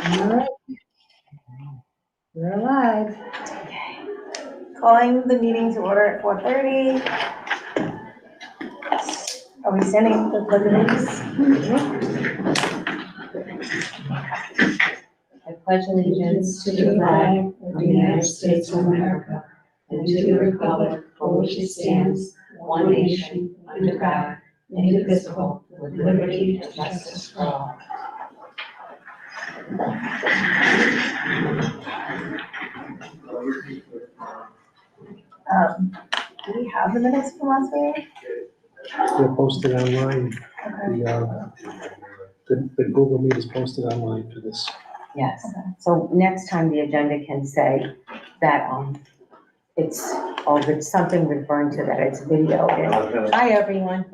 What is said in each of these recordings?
All right. We're live. Calling the meeting to order at 4:30. Are we standing for pledge of allegiance? I pledge allegiance to the flag of the United States of America and to the republic for which it stands, one nation, under God, indivisible, with liberty and justice for all. Do we have the minutes from last week? They're posted online. Okay. The Google Meet is posted online for this. Yes, so next time the agenda can say that, it's, or it's something referring to that, it's video. Hi, everyone.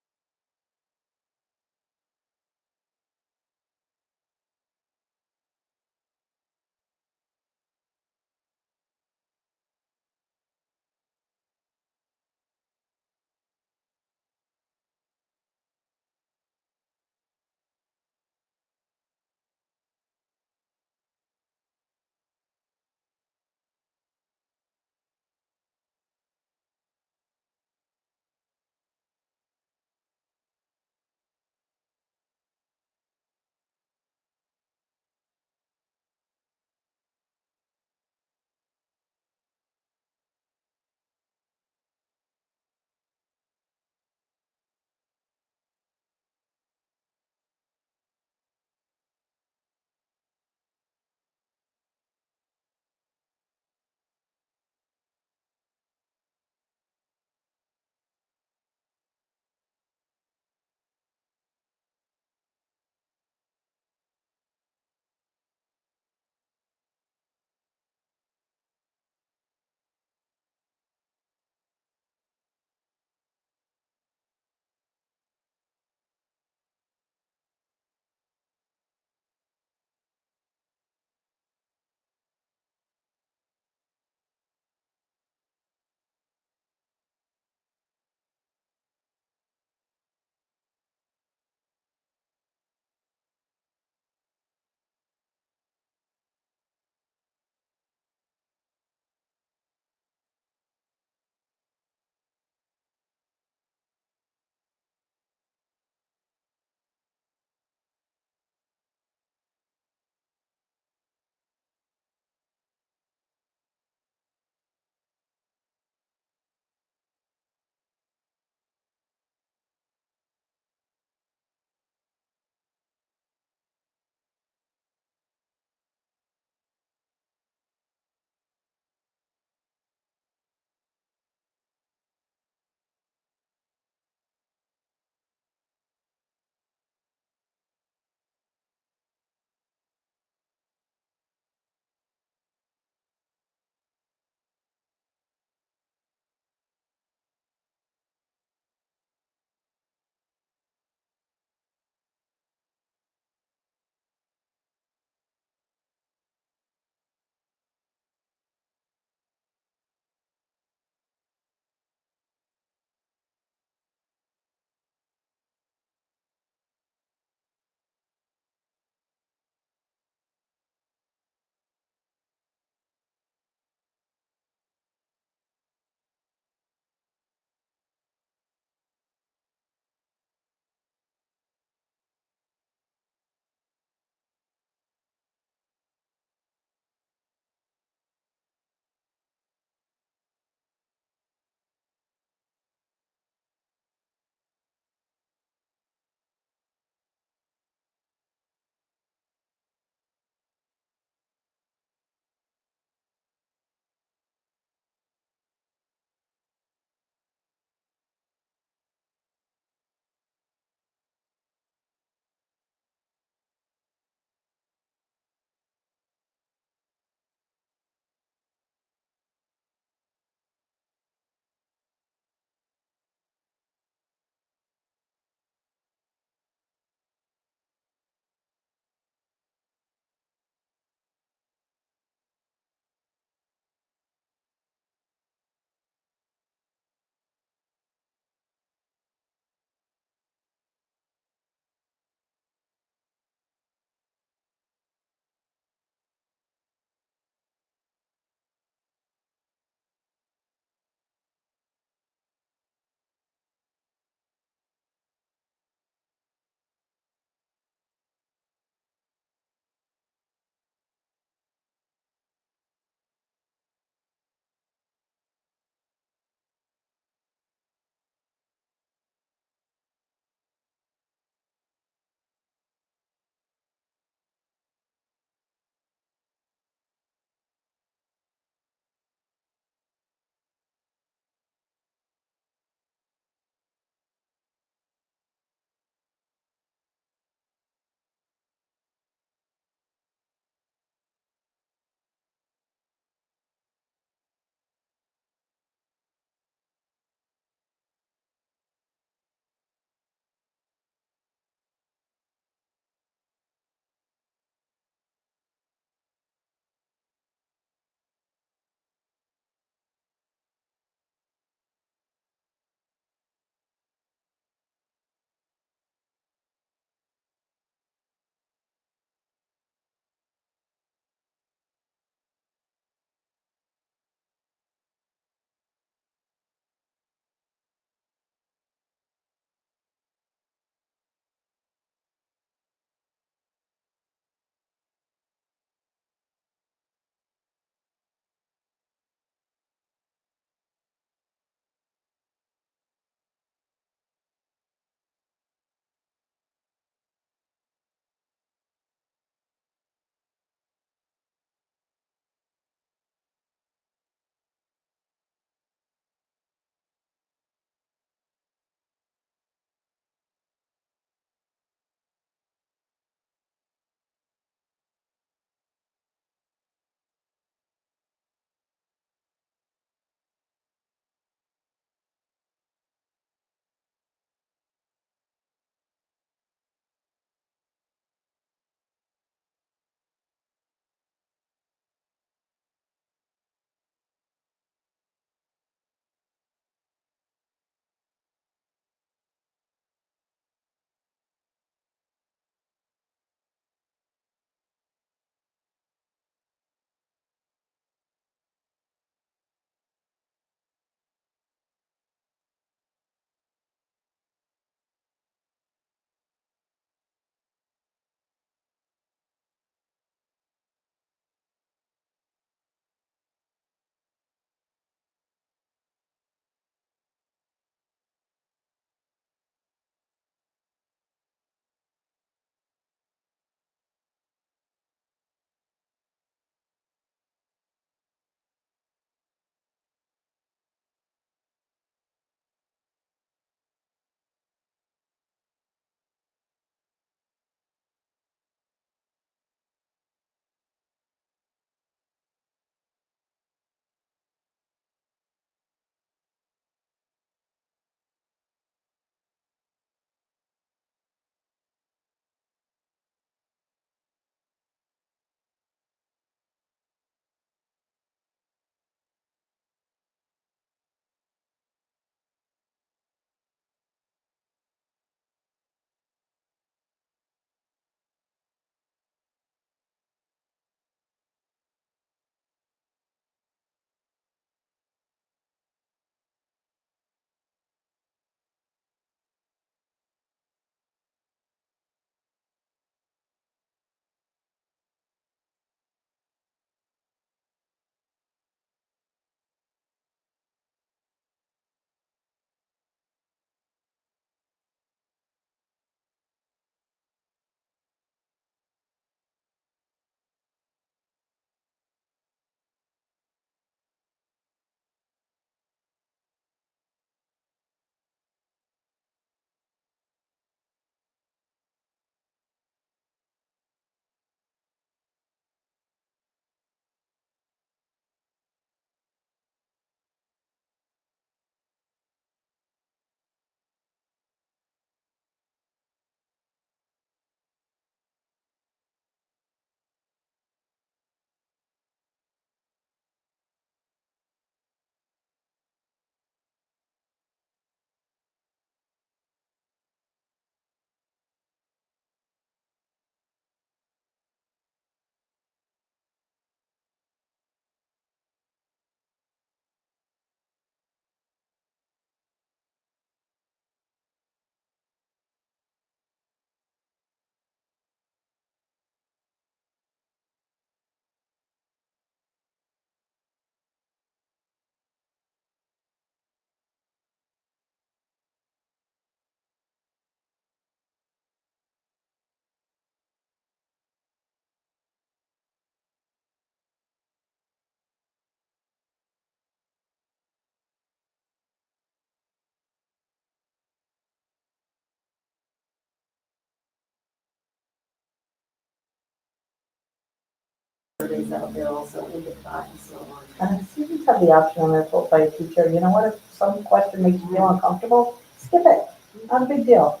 surveys out there also indicate and so on. And students have the option when they're told by a teacher, you know what, if some question makes you feel uncomfortable, skip it, not a big deal.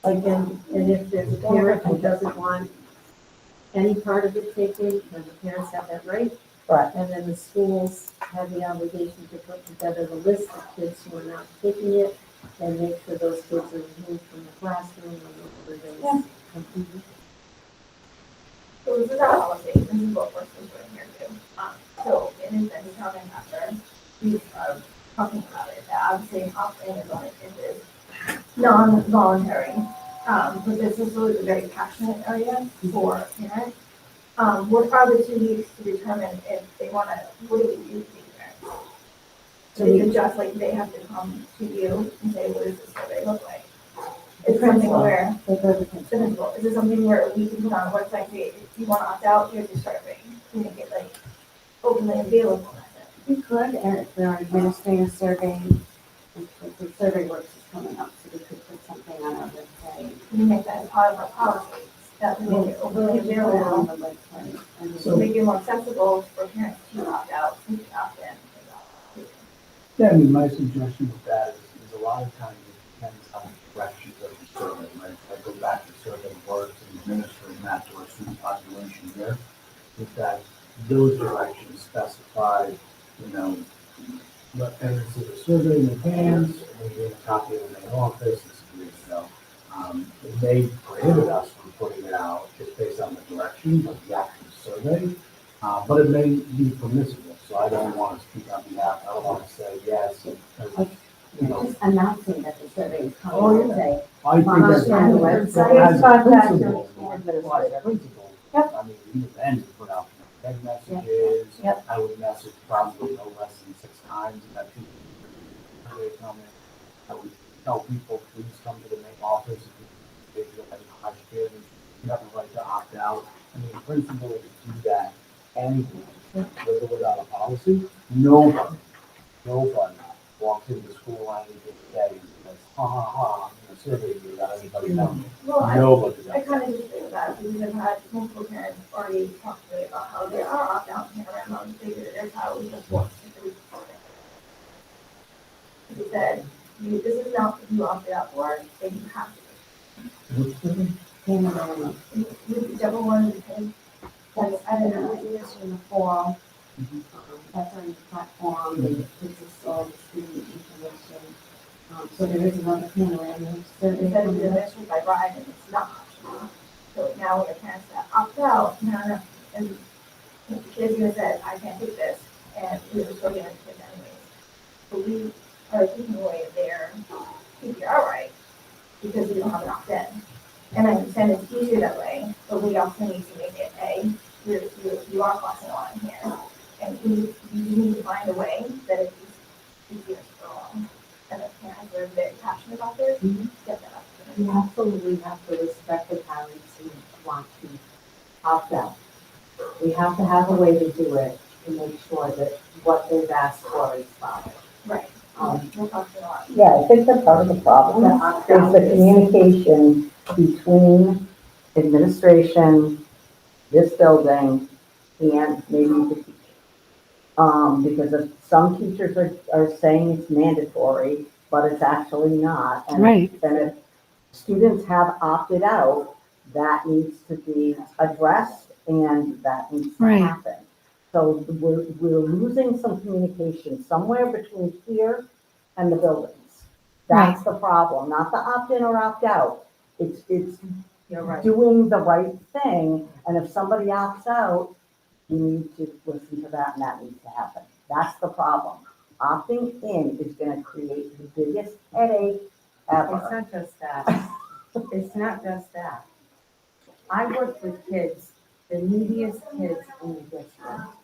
Like, And if there's a parent who doesn't want any part of it taken, then the parents have that right. Correct. And then the schools have the obligation to put together the list of kids who are not taking it and make sure those kids are removed from the classroom or whatever Yeah. they. So this is our policy, this is what we're supposed to do here too. So in the determined after, we are talking about it, that obviously opt-in is only, it is non-voluntary. But this is really a very passionate area for parents. What are the 2 weeks to determine if they wanna, what do we do to these parents? So is it just like they have to come to you and say, what does this survey look like? Is it something where, the principal, is it something where we can put on a website, say, if you wanna opt out, here's your survey, we make it like openly available? We could, and if there are administrative survey, if the survey works is coming up, so we could put something on our website. We make that as part of our policy, that we make it openly Put it on available, the website. And to make it more accessible for parents to opt out, to opt in. Yeah, I mean, my suggestion with that is a lot of times it depends on the directions of the survey, right? If I go back to survey works and administering that to our student population here, is that those directions specify, you know, let parents see the survey in advance, and we get a copy of it in the office, this is great, so. It may prohibit us from putting it out just based on the direction of the actual survey, but it may be permissible, so I don't want to speak on behalf, I don't want to say yes, because, you know, just announcing that the survey is coming. Oh, yeah. and say, I think that's, On the as website. a principal, Administrator. as a principal, Yep. I mean, even then, you put out text messages. Yep. I would message probably no less than 6 times, and that people would come in. I would tell people, please come to the main office if you feel like a question, you have the right to opt out. I mean, principal would do that anyway, with or without a policy. Nobody walks into school on any given day and says, ha ha ha, I'm gonna survey you without anybody knowing. Well, Nobody I does. kind of disagree with that, because I've had multiple parents already talk to me about how there are opt-outs in around, they did it, their child was just once in 3 weeks. He said, this is not what you opted out for, then you have to. Whichever one you take, that's, I don't know. Ideas from the forum, Mhm. that's on the platform, it puts us all the student information. So there is another panel, and the survey. Instead of coming doing up. this by Ryan, and it's not optional. So now we have parents that opt out, no, and the kid's gonna say, I can't take this, and we were still gonna take it anyways. But we are taking away their PPR right, because we don't have an opt-in. And I understand it's easier that way, but we also need to make it you are crossing a line here. And you need to find a way that it's easier to go on. And if parents are very passionate about this, get that up. We absolutely have to respect the parents who want to opt out. We have to have a way to do it to make sure that what they've asked for is followed. Right. We're crossing a line. Yeah, I think that part of the problem The is opt-out the is- communication between administration, this building, and maybe the teacher. Because if some teachers are saying it's mandatory, but it's actually not. And if students have opted out, that needs to be addressed and that needs to happen. So we're losing some communication somewhere between here and the buildings. That's the problem, not the opt-in or opt-out. It's You're right. doing the right thing, and if somebody opts out, you need to listen to that, and that needs to happen. That's the problem. Opting in is gonna create the biggest headache It's ever. not just that. It's not just that. I work with kids, the neediest kids in the district.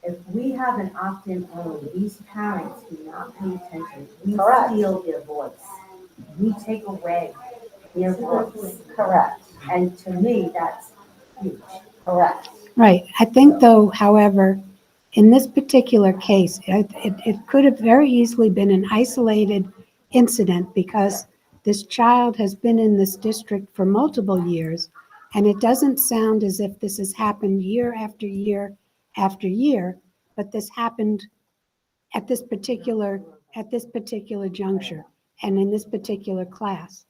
If we have an opt-in only, these parents do not pay attention. We Correct. steal their voice. We take away their voice. Correct, And to me, that's huge. correct. Right. I think though, however, in this particular case, it could have very easily been an isolated incident because this child has been in this district for multiple years. And it doesn't sound as if this has happened year after year after year, but this happened at this particular juncture and in this particular class.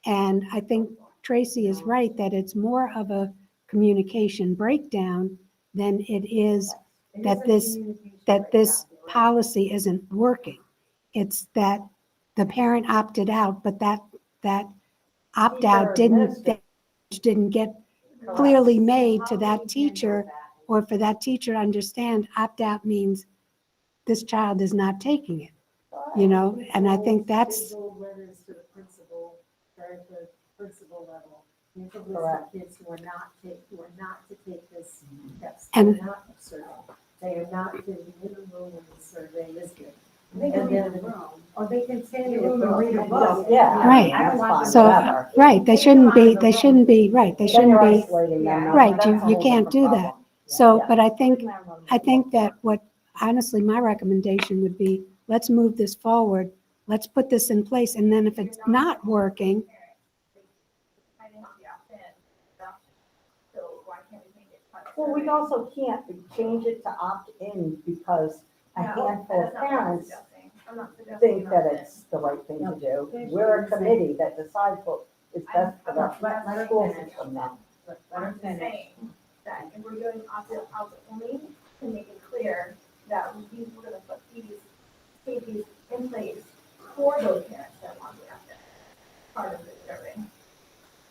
And I think Tracy is right that it's more of a communication breakdown than it is that this policy isn't working. It's that the parent opted out, but that opt-out didn't get clearly made to that teacher, or for that teacher to understand opt-out means this child is not taking it, and I think that's, Letters to the principal, or at the principal level. Here's a list Correct. of kids who are not to take this test. And- They're not observing. They are not to be in the room when the survey is given. They can And read then- the room. Or they can stand in You the room and read a can book. just- Yeah. Right. That's fine, so, whatever. right, they shouldn't be, right, they Then shouldn't you're be, isolating them. Yeah. right, That's a you whole can't different do that. problem. So, Yeah. but I think that what, honestly, my recommendation would be, let's move this forward, let's put this in place, and then if it's not working, I didn't have the opt-in, so why can't we make it? Well, we also can't change it to opt-in because a handful of parents think that it's the right thing to do. We're a committee that decides what is best for the school system now. I'm just saying that if we're doing opt-out only, to make it clear that we're gonna put these safeties in place for those parents that want the opt-in, part of the survey.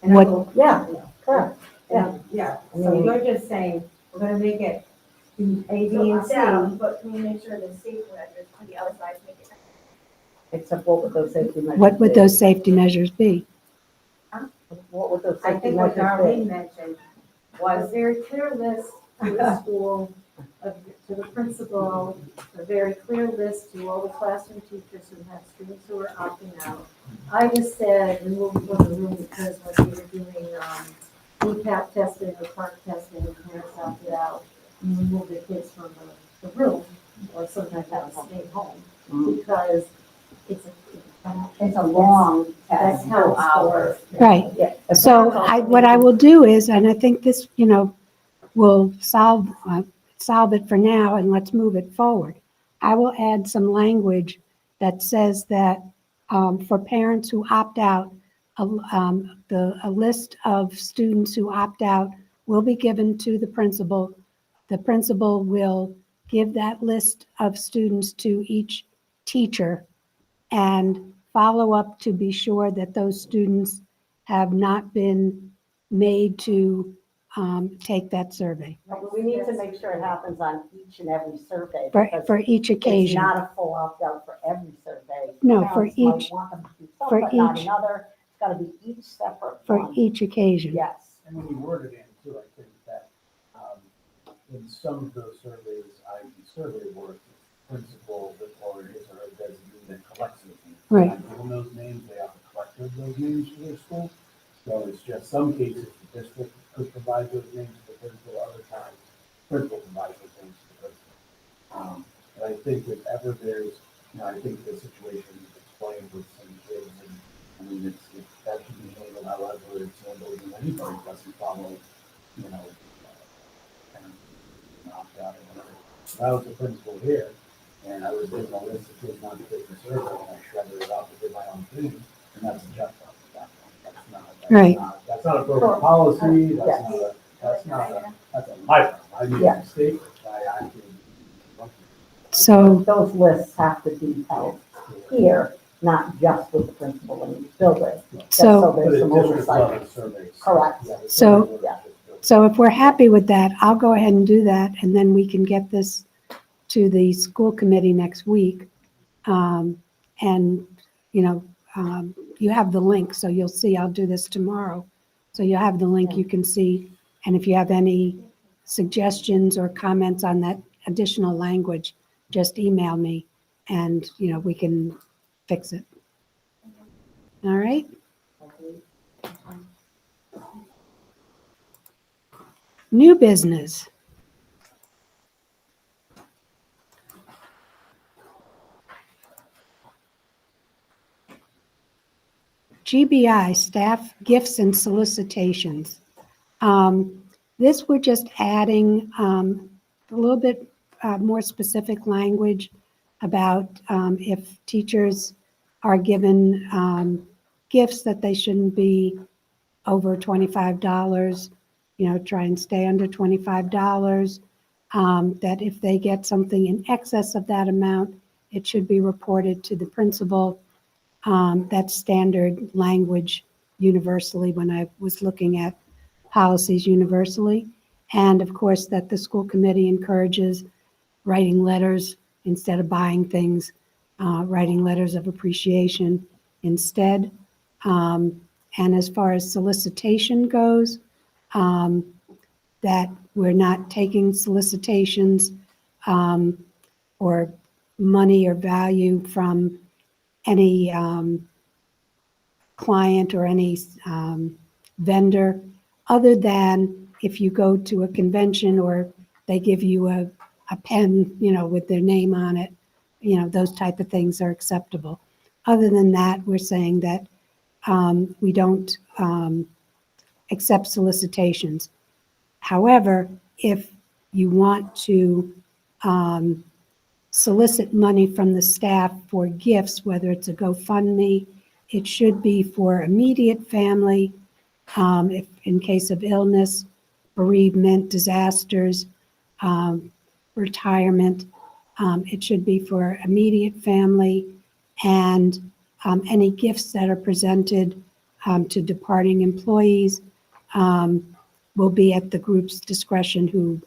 And What- I will- Yeah, correct. Yeah. Yeah, I so mean- you're just saying, we're gonna make it A, B, So and opt-out, C. but can we make sure the safety measures for the other side make it? Except what would those safety measures be? what would those safety measures be? What would those I safety think what measures Darlene be? mentioned was a very clear list to the school, to the principal, a very clear list to all the classroom teachers who have students who are opting out. I just said remove them from the room because when we were doing, ECAP testing or park testing, the parents opted out, and remove the kids from the room, or sometimes have to stay home, Mhm. because it's It's a long That's test, how no hours. Right. Yeah. So what I will do is, and I think this, will solve it for now, and let's move it forward. I will add some language that says that for parents who opt out, a list of students who opt out will be given to the principal. The principal will give that list of students to each teacher and follow up to be sure that those students have not been made to take that survey But we need to make sure it happens on each and every survey. for, because for each It's occasion. not a full opt-out for every survey. No, for Parents might each- want them to do some, for but not each- another. It's gotta be each separate For one. each occasion. Yes. And when you word it in too, I think that, in some of those surveys, i.e. survey work, the principal or his or her designee that collects those names. Right. And given those names, they have to collect those names for their school. So it's just some cases, the district could provide those names to the principal, other times, principal provides those names to the principal. But I think if ever there's, I think the situation is explained with some kids, and, I mean, that should be handled however it's handled, and anybody doesn't follow, kind of opt out or whatever. If I was the principal here, and I was given a list of kids not to take the survey, and I shredded it out to do my own thing, and that's a check mark at that point. Right. That's not a program policy, Yes. that's a my problem. I made Yeah. a mistake, I acted. So, Those lists have to be held here, not just with the principal in each building. so, But there's it's some district level oversight. surveys. Correct. Yeah, the So- survey Yeah. is just- if we're happy with that, I'll go ahead and do that, and then we can get this to the school committee next week. And, you have the link, so you'll see, I'll do this tomorrow. So you'll have the link, you can see, and if you have any suggestions or comments on that additional language, just email me, and, we can fix it. All right? New business. GBI staff gifts and solicitations. This, we're just adding a little bit more specific language about if teachers are given gifts, that they shouldn't be over $25, try and stay under $25. That if they get something in excess of that amount, it should be reported to the principal. That's standard language universally when I was looking at policies universally. And of course, that the school committee encourages writing letters instead of buying things, writing letters of appreciation instead. And as far as solicitation goes, that we're not taking solicitations or money or value from any client or any vendor, other than if you go to a convention or they give you a pen, with their name on it, those type of things are acceptable. Other than that, we're saying that we don't accept solicitations. However, if you want to solicit money from the staff for gifts, whether it's a GoFundMe, it should be for immediate family, if in case of illness, bereavement, disasters, retirement. It should be for immediate family, and any gifts that are presented to departing employees will be at the group's discretion, who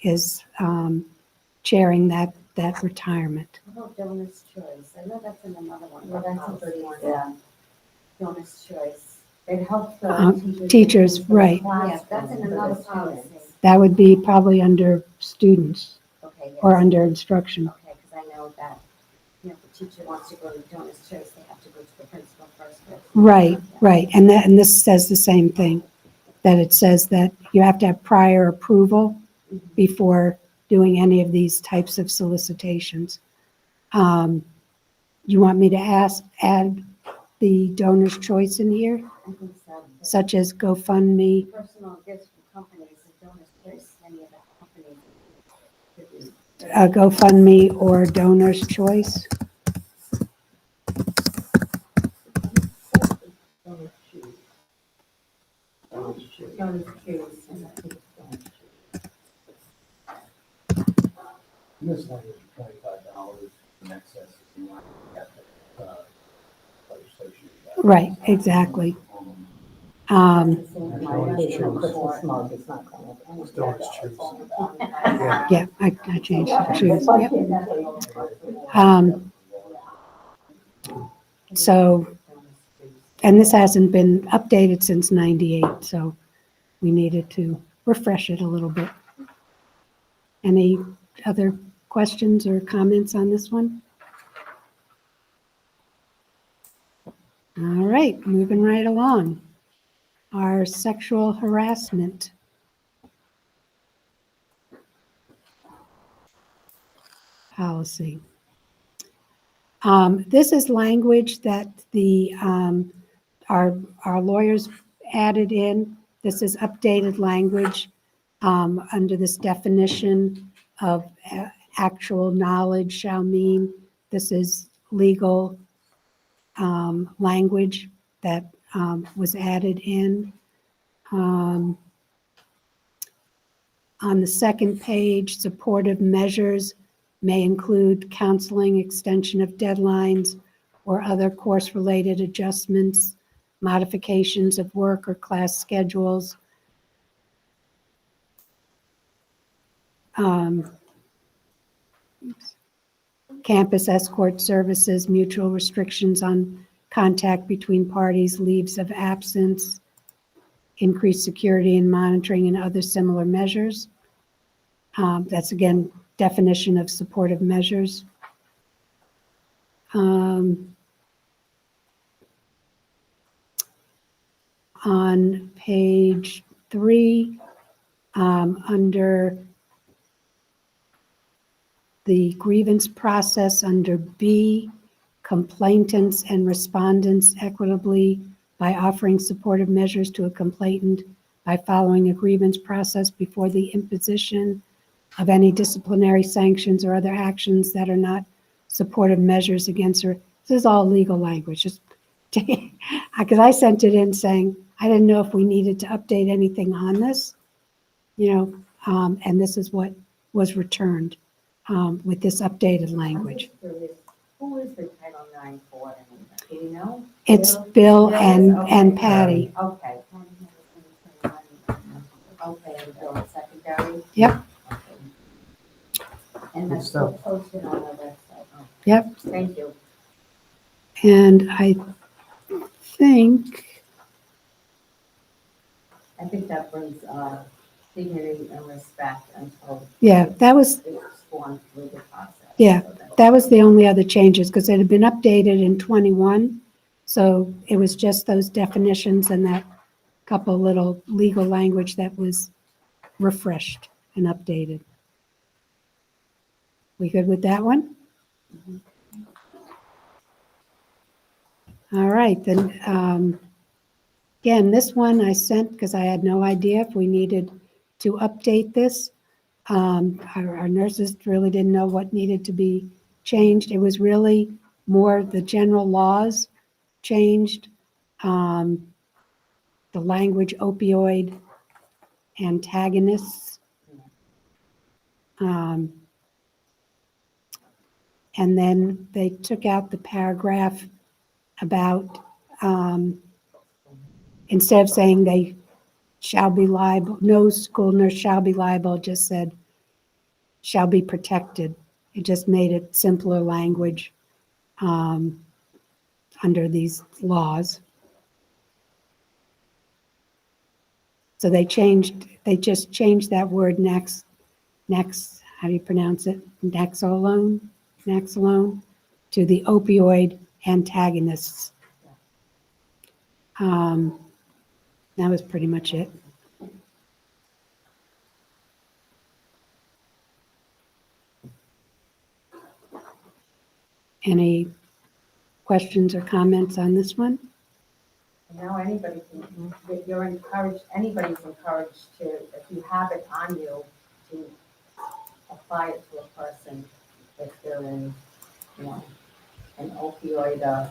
is chairing that retirement. How about Donor's Choice? I know that's in another one. Well, that's a good one. Yeah. Donor's Choice. It helps the Teachers, right. Yeah, that's in another policy. That would be probably under students Okay, yes. or under instruction. Okay, because I know that, if the teacher wants to go to Donor's Choice, they have to go to the principal first. Right, right. And this says the same thing, that it says that you have to have prior approval before doing any of these types of solicitations. You want me to add the Donor's Choice in here, I think so. such as GoFundMe? Personal gifts from companies, and Donor's Choice, any of the companies. GoFundMe or Donor's Choice. This language, $25 in excess if you want to get the legislation. Right, exactly. Christmas mug is not going to. Still is choose. Yeah, I changed the choose. Yep. So, and this hasn't been updated since '98, so we needed to refresh it a little bit. Any other questions or comments on this one? All right, moving right along. Our sexual harassment policy. This is language that our lawyers added in. This is updated language under this definition of actual knowledge shall mean. This is legal language that was added in. On the second page, supportive measures may include counseling, extension of deadlines, or other course-related adjustments, modifications of work or class schedules. Campus escort services, mutual restrictions on contact between parties, leaves of absence, increased security and monitoring, and other similar measures. That's again, definition of supportive measures. On page 3, under the grievance process, under B, complainants and respondents equitably by offering supportive measures to a complainant by following a grievance process before the imposition of any disciplinary sanctions or other actions that are not supportive measures against her. This is all legal language, just, because I sent it in saying, I didn't know if we needed to update anything on this, and this is what was returned with this updated language. Who is the Title IX for? Do you know? It's Bill and Okay. Patty. Okay. Okay, and Bill is secretary? Yep. Okay. And that's still posted on the website? Oh, Yep. thank you. And I think, That brings dignity and respect until yeah, that was, it's gone through the process. Yeah, So that's- that was the only other changes, because it had been updated in 21. So it was just those definitions and that couple little legal language that was refreshed and updated. We good with that one? All right, then, again, this one I sent because I had no idea if we needed to update this. Our nurses really didn't know what needed to be changed. It was really more the general laws changed, the language opioid antagonists. And then they took out the paragraph about, instead of saying they shall be liable, no school nurse shall be liable, it just said shall be protected. It just made it simpler language under these laws. So they just changed that word next, how do you pronounce it? Naxolone, to the opioid antagonists. That was pretty much it. Any questions or comments on this one? Now anybody can, you're encouraged, anybody's encouraged to, if you have it on you, to apply it to a person if they're in, an opioid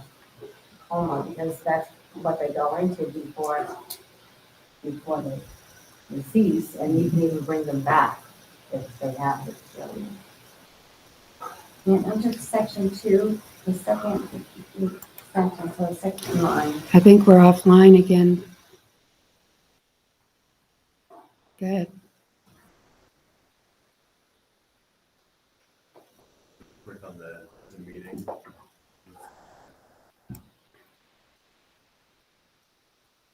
coma, because that's what they go into before they decease, and you can even bring them back if they have it, so. And under section 2, the second sentence, or section line, I think we're offline again. Good. Click on the meeting.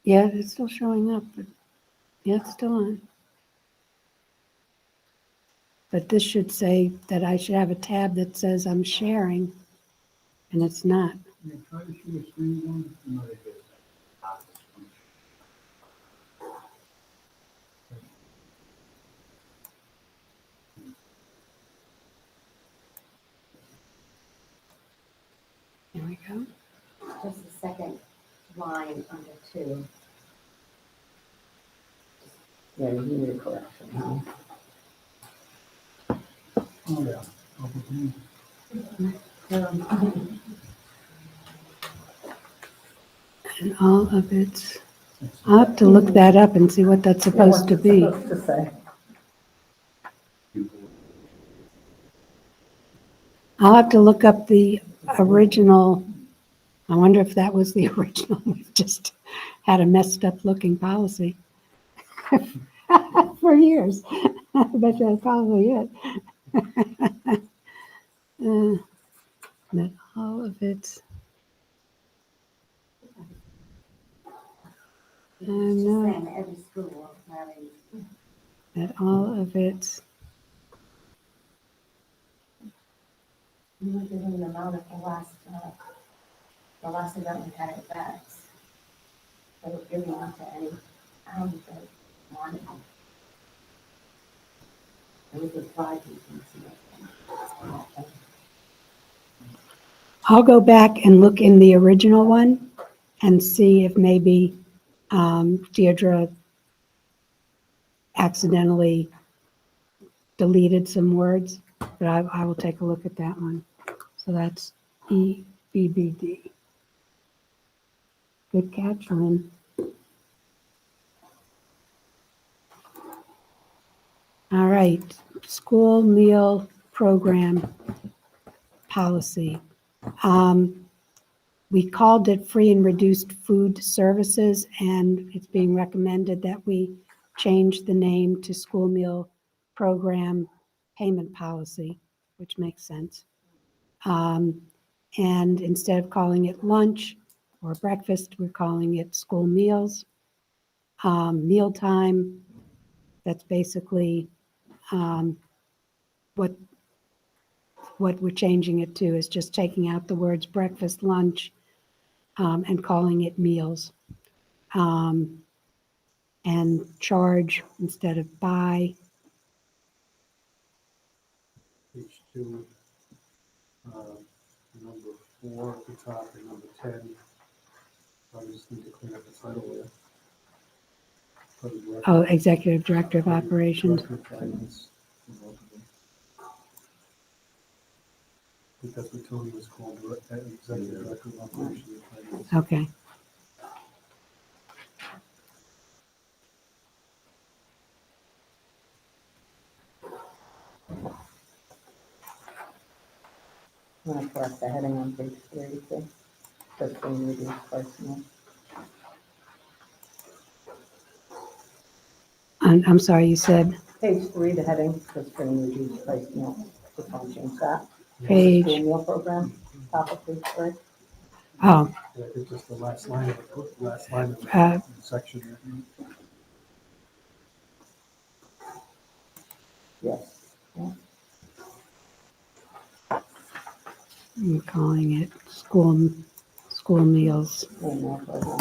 Yeah, it's still showing up, but yeah, it's still on. But this should say that I should have a tab that says I'm sharing, and it's not. Can you try to show a screen one? No, they did. Here we go. just the second line under 2. Yeah, you need a correction, huh? Oh, yeah. And all of it. I'll have to look that up and see what that's supposed to be. What's it supposed to say? I'll have to look up the original. I wonder if that was the original. We've just had a messed up looking policy for years. I bet that's probably it. That all of it. No, Saying every school having, that all of it. you were giving them out at the last event we had at Vets. They were giving out to any towns that wanted them. It was a pride you can see. I'll go back and look in the original one and see if maybe Deirdre accidentally deleted some words, but I will take a look at that one. So that's EBBD. Good catch, Lynn. All right, school meal program policy. We called it free and reduced food services, and it's being recommended that we change the name to school meal program payment policy, which makes sense. And instead of calling it lunch or breakfast, we're calling it school meals. Mealtime, that's basically what we're changing it to, is just taking out the words breakfast, lunch, and calling it meals. And charge instead of buy. Page 2, number 4 at the top and number 10. I just need to clean up the title there. Put it right- Oh, Executive Director of Operations. Director of Finance, for both of them. Because what Tony was called Executive Director of Operations and Finance. Okay. I'm gonna correct the heading on page 3, too. Just being reduced personnel. I'm sorry, you said Page 3, the heading, just being reduced personnel. Just want to change that. School page, meal program, top of page 3. oh, Yeah, I think just the last line of the Uh, section there. Yes. Yeah. I'm calling it school meals. School meal program.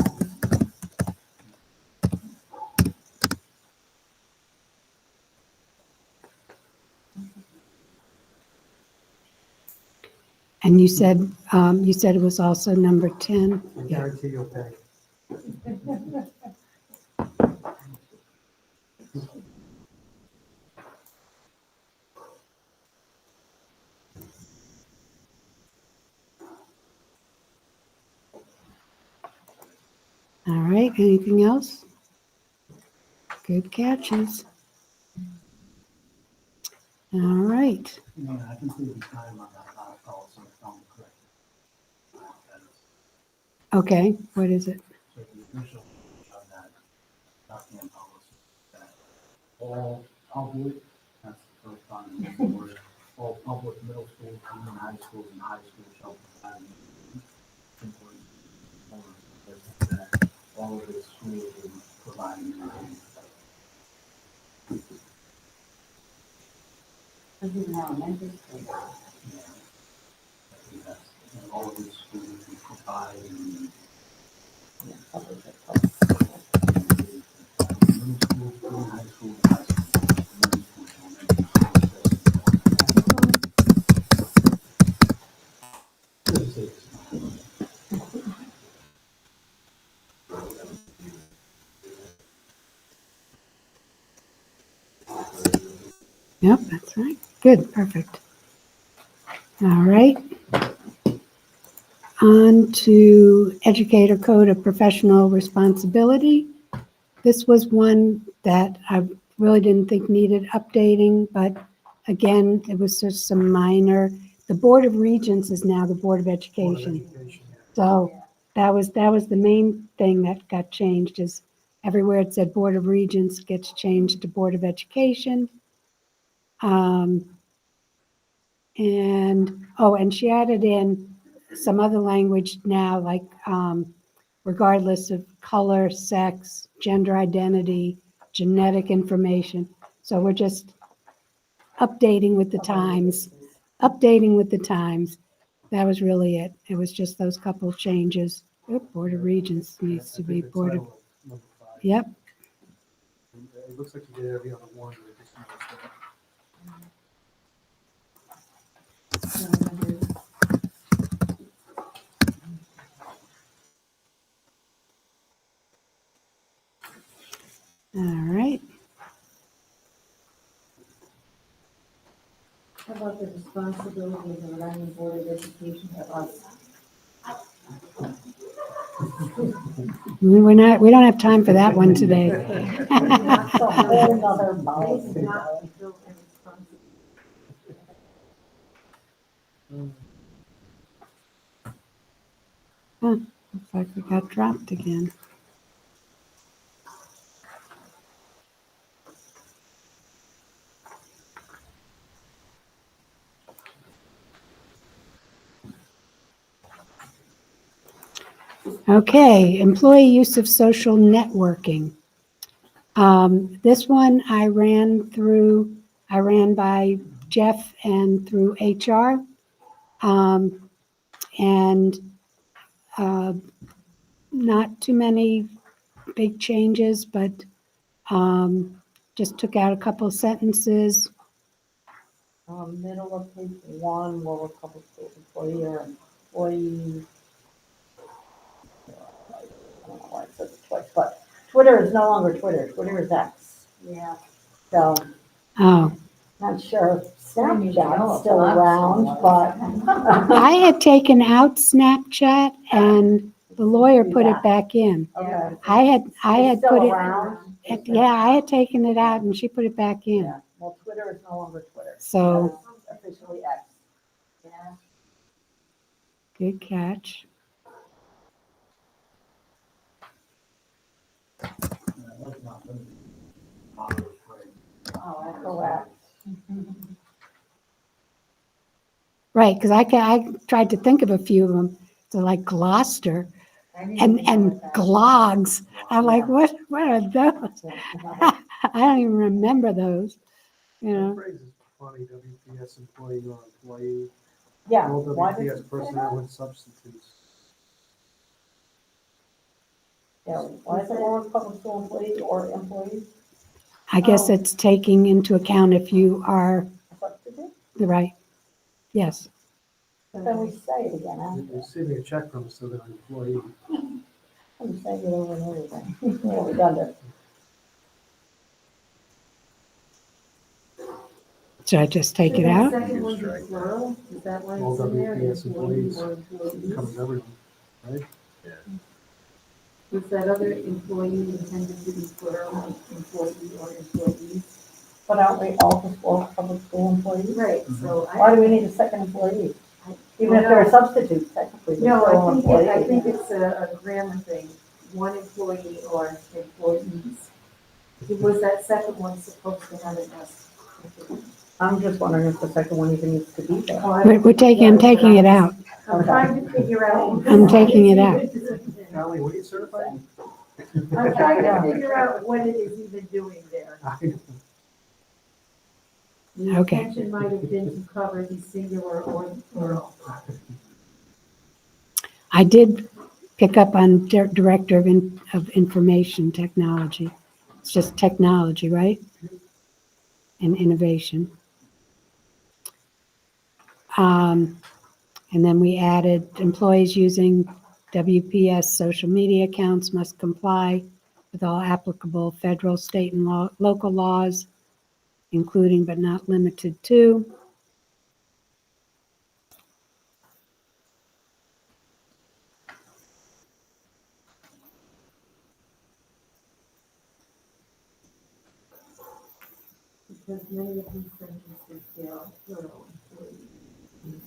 And you said it was also number 10? I guarantee you'll pay. All right, anything else? Good catches. All right, Yeah, I can see the time on that last policy, if I'm correct. okay, what is it? So the official of that document policy, that all public, that's the first time in this word, all public middle schools, junior high schools, and high schools shall provide important that all of the schools will be providing. Even elementary school. Yeah. Yes, and all of the schools will provide and Yeah, public, public. middle school, junior high school, and high school. Middle school, elementary school. Yep, that's right. Good, perfect. All right. On to Educator Code of Professional Responsibility. This was one that I really didn't think needed updating, but again, it was just some minor. The Board of Regents is now the Board of Education. So that was the main thing that got changed, is everywhere it said Board of Regents gets changed to Board of Education. And she added in some other language now, like regardless of color, sex, gender identity, genetic information. So we're just updating with the times, That was really it. It was just those couple of changes. Board of Regents needs to be Board of, yep. It looks like you did every other one. but I just noticed that. All right. How about the responsibility of the Rhineland Board of Education to us? We don't have time for that one today. That's a whole nother Please policy. not fulfill any responsibility. Looks like we got dropped again. Okay, employee use of social networking. This one I ran by Jeff and through HR. And not too many big changes, but just took out a couple of sentences. Middle of page one, lower public school employee or employee. I don't know why it says it twice, but Twitter is no longer Twitter. Twitter is X. Yeah. So, Oh, not sure if Snapchat's develop still lots around, of but. I had taken out Snapchat and the lawyer put it back in. Okay. I had It's put still it, around? yeah, I had taken it out and she put it back in. Yeah, well, Twitter is no longer Twitter. So- It's officially X. Yeah. Good catch. Oh, correct. Right, because I tried to think of a few of them. So like Gloucester and Glogs. I'm like, what are those? I don't even remember those, you That know. phrase is funny, WPS employee or employee. Yeah. All why does it WPS say personnel that? with substitutes. Yeah, why is it more public school employee or employees? I guess it's taking into account if you are Substitute? the right, yes. Then we say it again after. They're receiving a check from us, so they're an employee. I'm saying it over and over again. Yeah, redundant. Should I just take it out? Second one is plural, is that why All it's in there? WPS employees. Or employees? Covers everyone, right? Was that other employee intended to be plural, employee or employees? But aren't we all just all public school employees? Right, so Why do we need a second employee? Even if Well, they're a substitute, technically, they're No, still an employee. I think it's a grammar thing, one employee or employees. Was that second one supposed to have an S? I'm just wondering if the second one even needs to be there. I'm taking it out. I'm trying to figure out. I'm taking it out. Ally, what are you certified? I'm trying to figure out what it is even doing there. The Okay. intention might have been to cover the singular or the plural. I did pick up on Director of Information Technology. It's just technology, right? And innovation. And then we added employees using WPS social media accounts must comply with all applicable federal, state, and local laws, including but not limited to. Because many of these sentences, they are plural employees.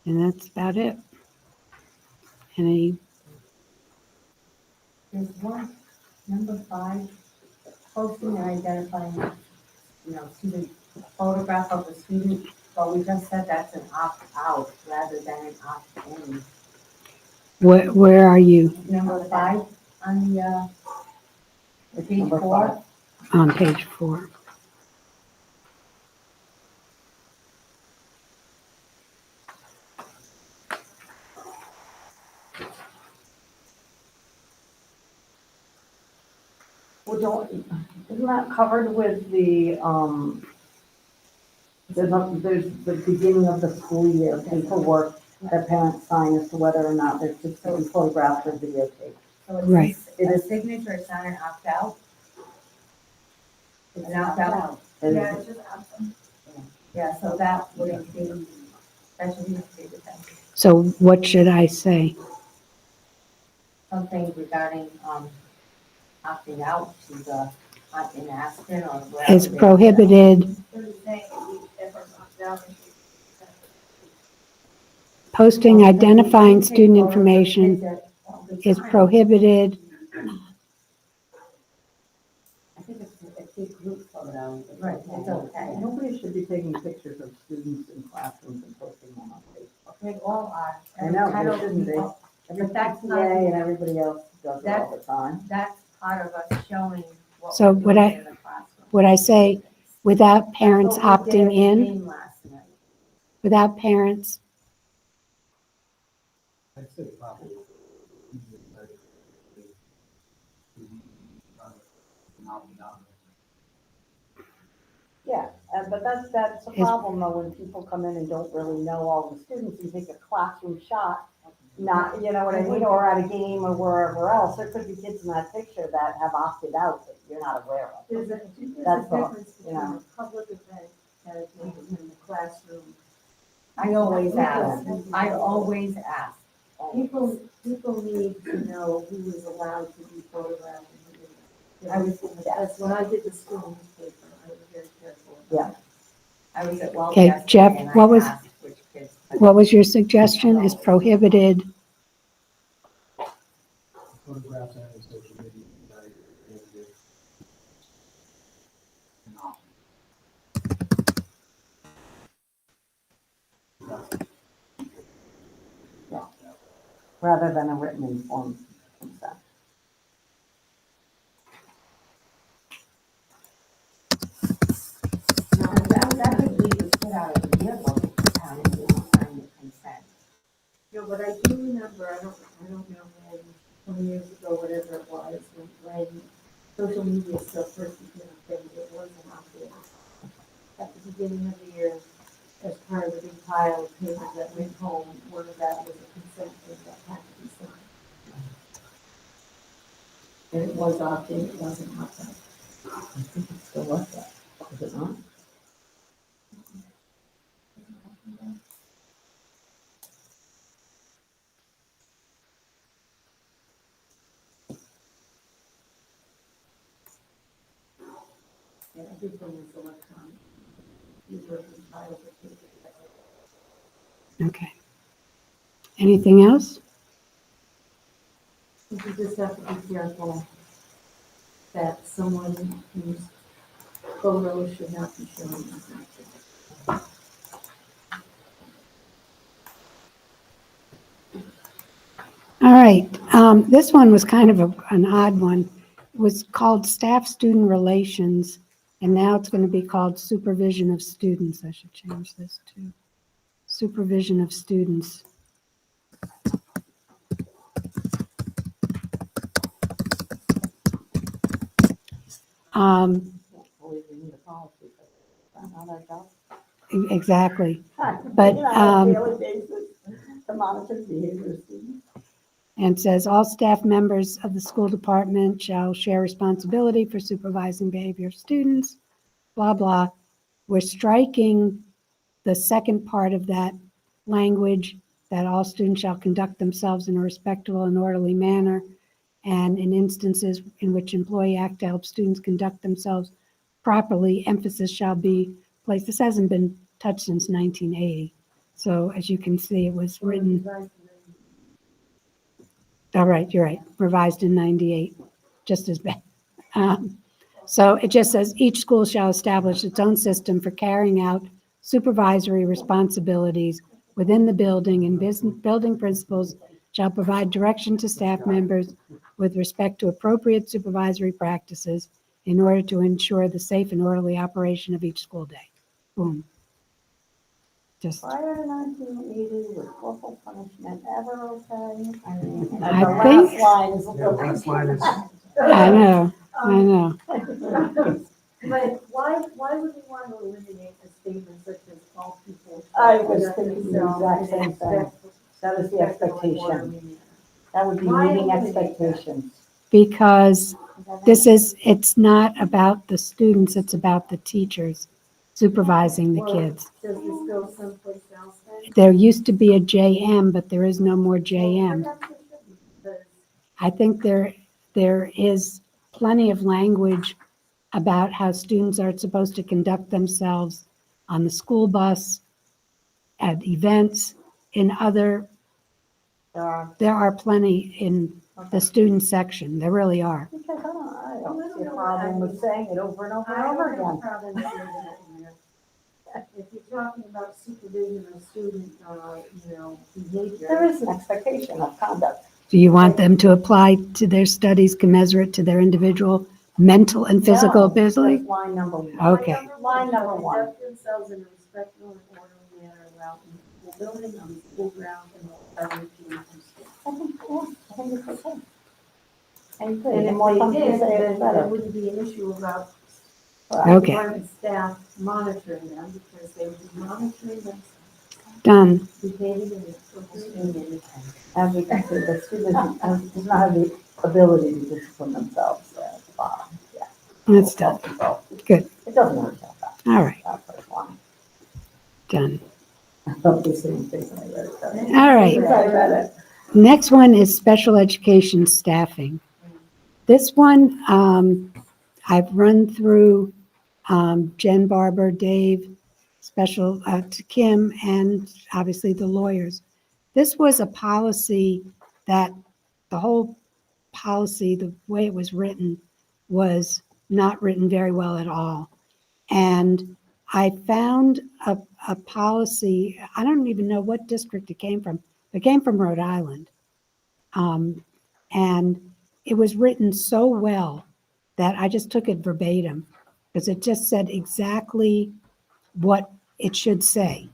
And that's about it. Any, There's one, number 5, posting and identifying, student, photograph of the student, but we just said that's an opt-out rather than an opt-in. where are you Number 5 on the page Number 4. on page 4? Well, isn't that covered with the, there's the beginning of the school year paperwork that parents sign as to whether or not there's just a photograph or videotape. So it's Right. a signature, it's not an opt-out. It's an opt-out. It Yeah, is- it's just absent. Yeah, so that wouldn't be, that should be the thing. So what should I say? Something regarding, opting out to the, in Aspen or wherever. Is they- prohibited, So you're saying if we're opt-out, it should posting identifying student information All the is time. prohibited. I think it's a big group photo. Right, it's okay. Nobody should be taking pictures of students in classrooms and posting them on Facebook. They all are. I know, they shouldn't be. But that's not, and everybody else does it all the time. That's part of us showing what So we're would doing I- in the classroom. Would I say without parents That's what we did opting at the in, game last night. without parents? I'd say probably. Yeah, but that's a Is- problem though, when people come in and don't really know all the students and take a classroom shot. Not, you know what I mean, or at a game or wherever else, there could be kids in that picture that have opted out that you're not aware of. There's a That's all, difference you between know. a public event and a game in the classroom. I always ask, I always ask. People need to know who is allowed to be photographed. and who isn't. I was, That's when I did the school newspaper, I was very careful. Yeah. I was at Wells Okay, yesterday Jeff, and I what was- asked which kids. What was your suggestion? Is prohibited? Photographs and social media. Right, and Rather than a written informed consent. No, that could be the kid out of the yearbook, having to sign the consent. No, but I do remember, I don't know when, 20 years ago, whatever it was, when social media stuff first became a thing, it wasn't out there. At the beginning of the year, as part of the big pile of papers that went home, one of that was a consent thing that had to be signed. And it was opt-in, it wasn't opt-out. I think it's still like that, is it not? Yeah, everything is electronic. These were the piles of papers. Okay. Anything else? You just have to be careful that someone whose photos should not be shown is not shown. All right, this one was kind of an odd one. It was called staff-student relations, and now it's going to be called supervision of students. I should change this to supervision of students. Believe we need a policy, but that's not our job. Exactly. But, You know, on a daily basis, to monitor the behavior of students. And says all staff members of the school department shall share responsibility for supervising behavior of students, blah, blah. We're striking the second part of that language, that all students shall conduct themselves in a respectful and orderly manner. And in instances in which employee act to help students conduct themselves properly, emphasis shall be placed. This hasn't been touched since 1980. So as you can see, it was written. All right, you're right, revised in 98, just as bad. So it just says, each school shall establish its own system for carrying out supervisory responsibilities within the building, and building principals shall provide direction to staff members with respect to appropriate supervisory practices in order to ensure the safe and orderly operation of each school day. Boom. Just, Prior to 1980, was corporal punishment ever okay? I mean, and I the think- last line is. Yeah, last line is, I know. But why would we want to eliminate a statement such as all people? I was conduct thinking the themselves exact in same a thing. respectful- That is the respectful and expectation. orderly manner? That would be Why meeting eliminate that? expectations. Because it's not about the students, it's about the teachers supervising the Well, kids. Does this go someplace else then? There used to be a JM, but there is no more JM. Well, perhaps it should be, because I think there is plenty of language about how students are supposed to conduct themselves on the school bus, at events, in other, there are plenty in the student section, there really are. Because I don't see a problem with saying it over and over I and over don't have a again. problem with that in there. If you're talking about supervision of student, behavior. There is an expectation of conduct. Do you want them to apply to their studies commensurate to their individual mental and physical No, ability? just line number one. Okay. Line number one. Conduct themselves in a respectful and orderly manner throughout the school building, on the school ground, and all other teams and schools. I think it's okay. I agree. And The if more they times you did, say it, then the there better. wouldn't be an issue about Okay. department staff monitoring them, because they would be monitoring them, Done. behaving in an appropriate manner. As we can see, the student does not have the ability to discipline themselves at the bottom. Yeah. That's done. Good. It doesn't hurt that. All right, That's one. done. I thought the same thing when I read it. All right. I read it. Next one is special education staffing. This one, I've run through Jen Barber, Dave, special to Kim, and obviously the lawyers. This was a policy that the whole policy, the way it was written, was not written very well at all. And I found a policy, I don't even know what district it came from. It came from Rhode Island. And it was written so well that I just took it verbatim because it just said exactly what it should say,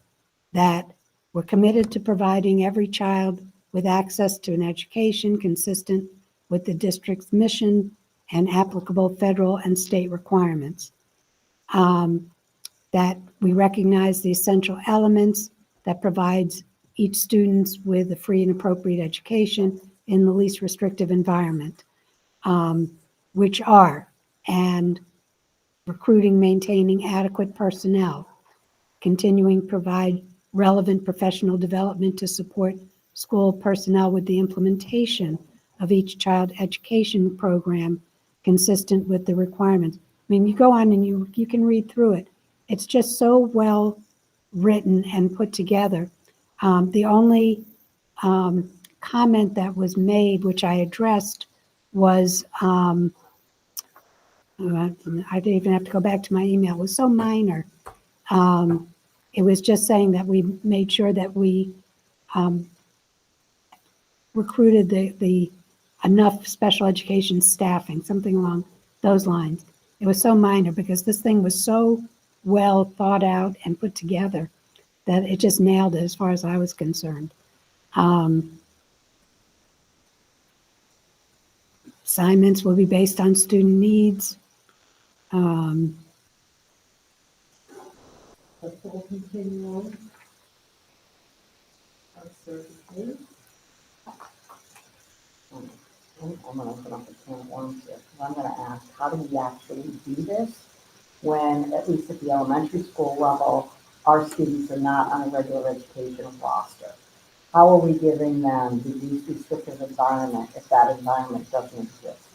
that we're committed to providing every child with access to an education consistent with the district's mission and applicable federal and state requirements. That we recognize the essential elements that provides each student with a free and appropriate education in the least restrictive environment, which are, and recruiting, maintaining adequate personnel, continuing to provide relevant professional development to support school personnel with the implementation of each child education program consistent with the requirements. I mean, you go on and you can read through it. It's just so well written and put together. The only comment that was made, which I addressed, was I didn't even have to go back to my email. It was so minor. It was just saying that we made sure that we recruited the enough special education staffing, something along those lines. It was so minor because this thing was so well thought out and put together that it just nailed it as far as I was concerned. Assignments will be based on student needs. The full continuum of services. I'm gonna open up a can of worms here, because I'm gonna ask, how do we actually do this when, at least at the elementary school level, our students are not on a regular educational roster? How are we giving them the least restrictive environment if that environment doesn't exist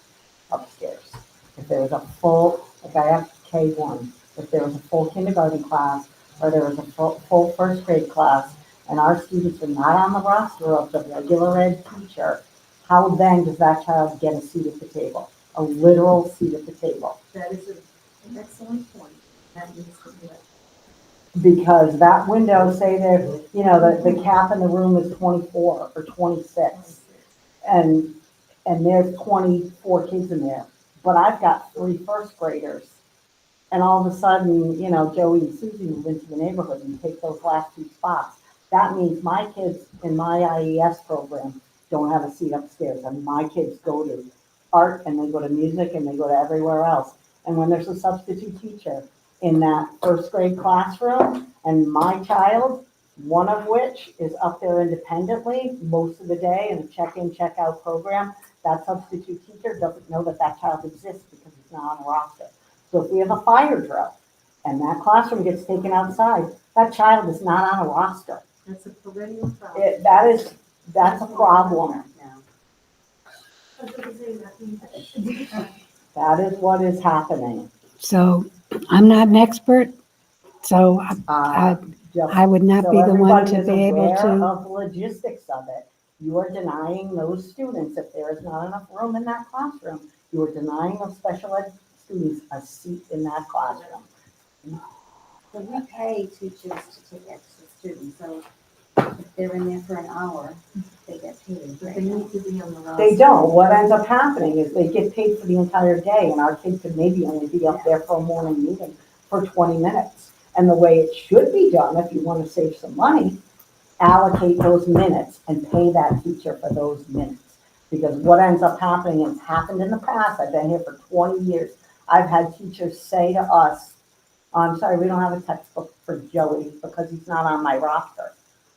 upstairs? If there was a full, like I have K1, if there was a full kindergarten class, or there was a full first grade class, and our students are not on the roster of the regular ed teacher, how then does that child get a seat at the table? A literal seat at the table? That is an excellent point. That needs to be it. Because that window, say there, the cap in the room is 24 or 26, and there's 24 kids in there, but I've got 3 first graders. And all of a sudden, Joey and Susie move into the neighborhood and take those last 2 spots. That means my kids in my IES program don't have a seat upstairs, and my kids go to art, and they go to music, and they go to everywhere else. And when there's a substitute teacher in that first grade classroom, and my child one of which is up there independently most of the day in a check-in, check-out program. That substitute teacher doesn't know that that child exists because it's not on a roster. So if we have a fire drill and that classroom gets taken outside, that child is not on a roster. That's a perennial problem. That's a problem. I was gonna say that. That is what is happening. So I'm not an expert, so Just I would not so be the one everybody to is be able aware to. of the logistics of it. You are denying those students, if there is not enough room in that classroom, you are denying those special ed students a seat in that classroom. So we pay teachers to take extra students, so if they're in there for an hour, they get paid. But they need to be on the roster. They don't. What ends up happening is they get paid for the entire day, and our kid could maybe only be up there for a morning meeting for 20 minutes. And the way it should be done, if you want to save some money, allocate those minutes and pay that teacher for those minutes. Because what ends up happening, and it's happened in the past, I've been here for 20 years, I've had teachers say to us, I'm sorry, we don't have a textbook for Joey because he's not on my roster.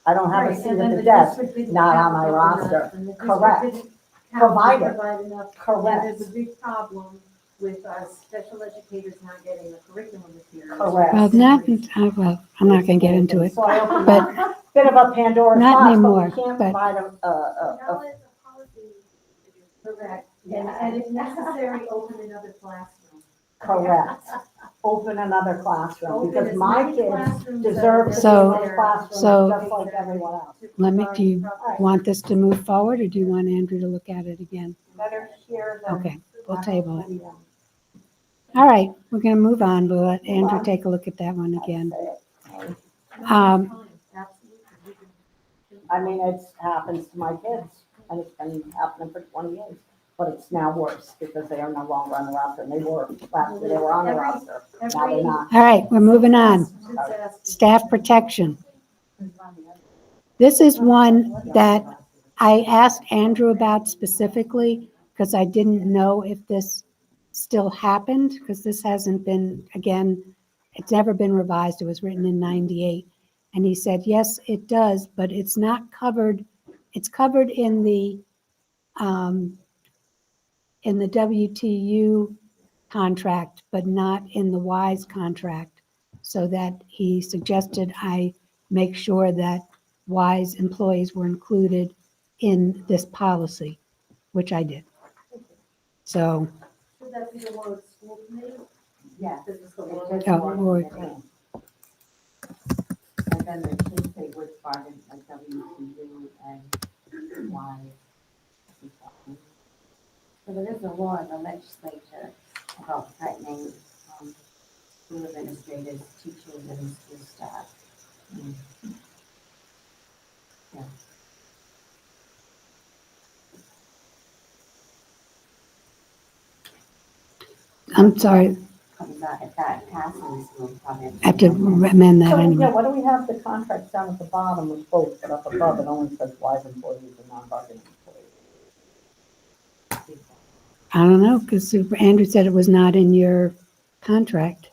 I don't have a Right, seat and then at the the desk, district didn't not on count my enough, roster. and the district Correct. didn't count to Provide it. provide enough. Correct. And there's a big problem with special educators not getting the curriculum materials. Correct. Well, I'm not going to get into it. So I opened But up a bit of a Pandora's not box, anymore, but we can't but- provide Now it's a policy. Correct. And if necessary, open another classroom. correct. Open another classroom, Open because as my many kids classrooms deserve to as be in So- those classrooms so- just like everyone else. do you want this to move forward, or do you want Andrew to look at it again? Better here than. Okay, we'll table it. All right, we're going to move on. We'll let Andrew take a look at that one again. Um, Absolutely. I mean, it happens to my kids, and it's been happening for 20 years, but it's now worse because they are no longer on the roster, and they were, last year they were on the roster, now they're not. All right, we're moving on. Staff protection. This is one that I asked Andrew about specifically because I didn't know if this still happened, because this hasn't been, again, it's never been revised. It was written in 98. And he said, yes, it does, but it's not covered. It's covered in the WTU contract, but not in the WISE contract. So that he suggested I make sure that WISE employees were included in this policy, which I did. So, Should that be the word school committee? Yeah. This is the It's word. just Oh, one Lord. thing. And then the kids, they would part in like WCU and why. So there is a law in the legislature about threatening school administrators, teachers, and school staff. I'm sorry, Comes out, if that passes, we'll probably. I have to amend that So, yeah, anyway. why do we have the contracts down at the bottom with both, but up above it only says wise employees and non-bargaining employees? I don't know, because Andrew said it was not in your contract.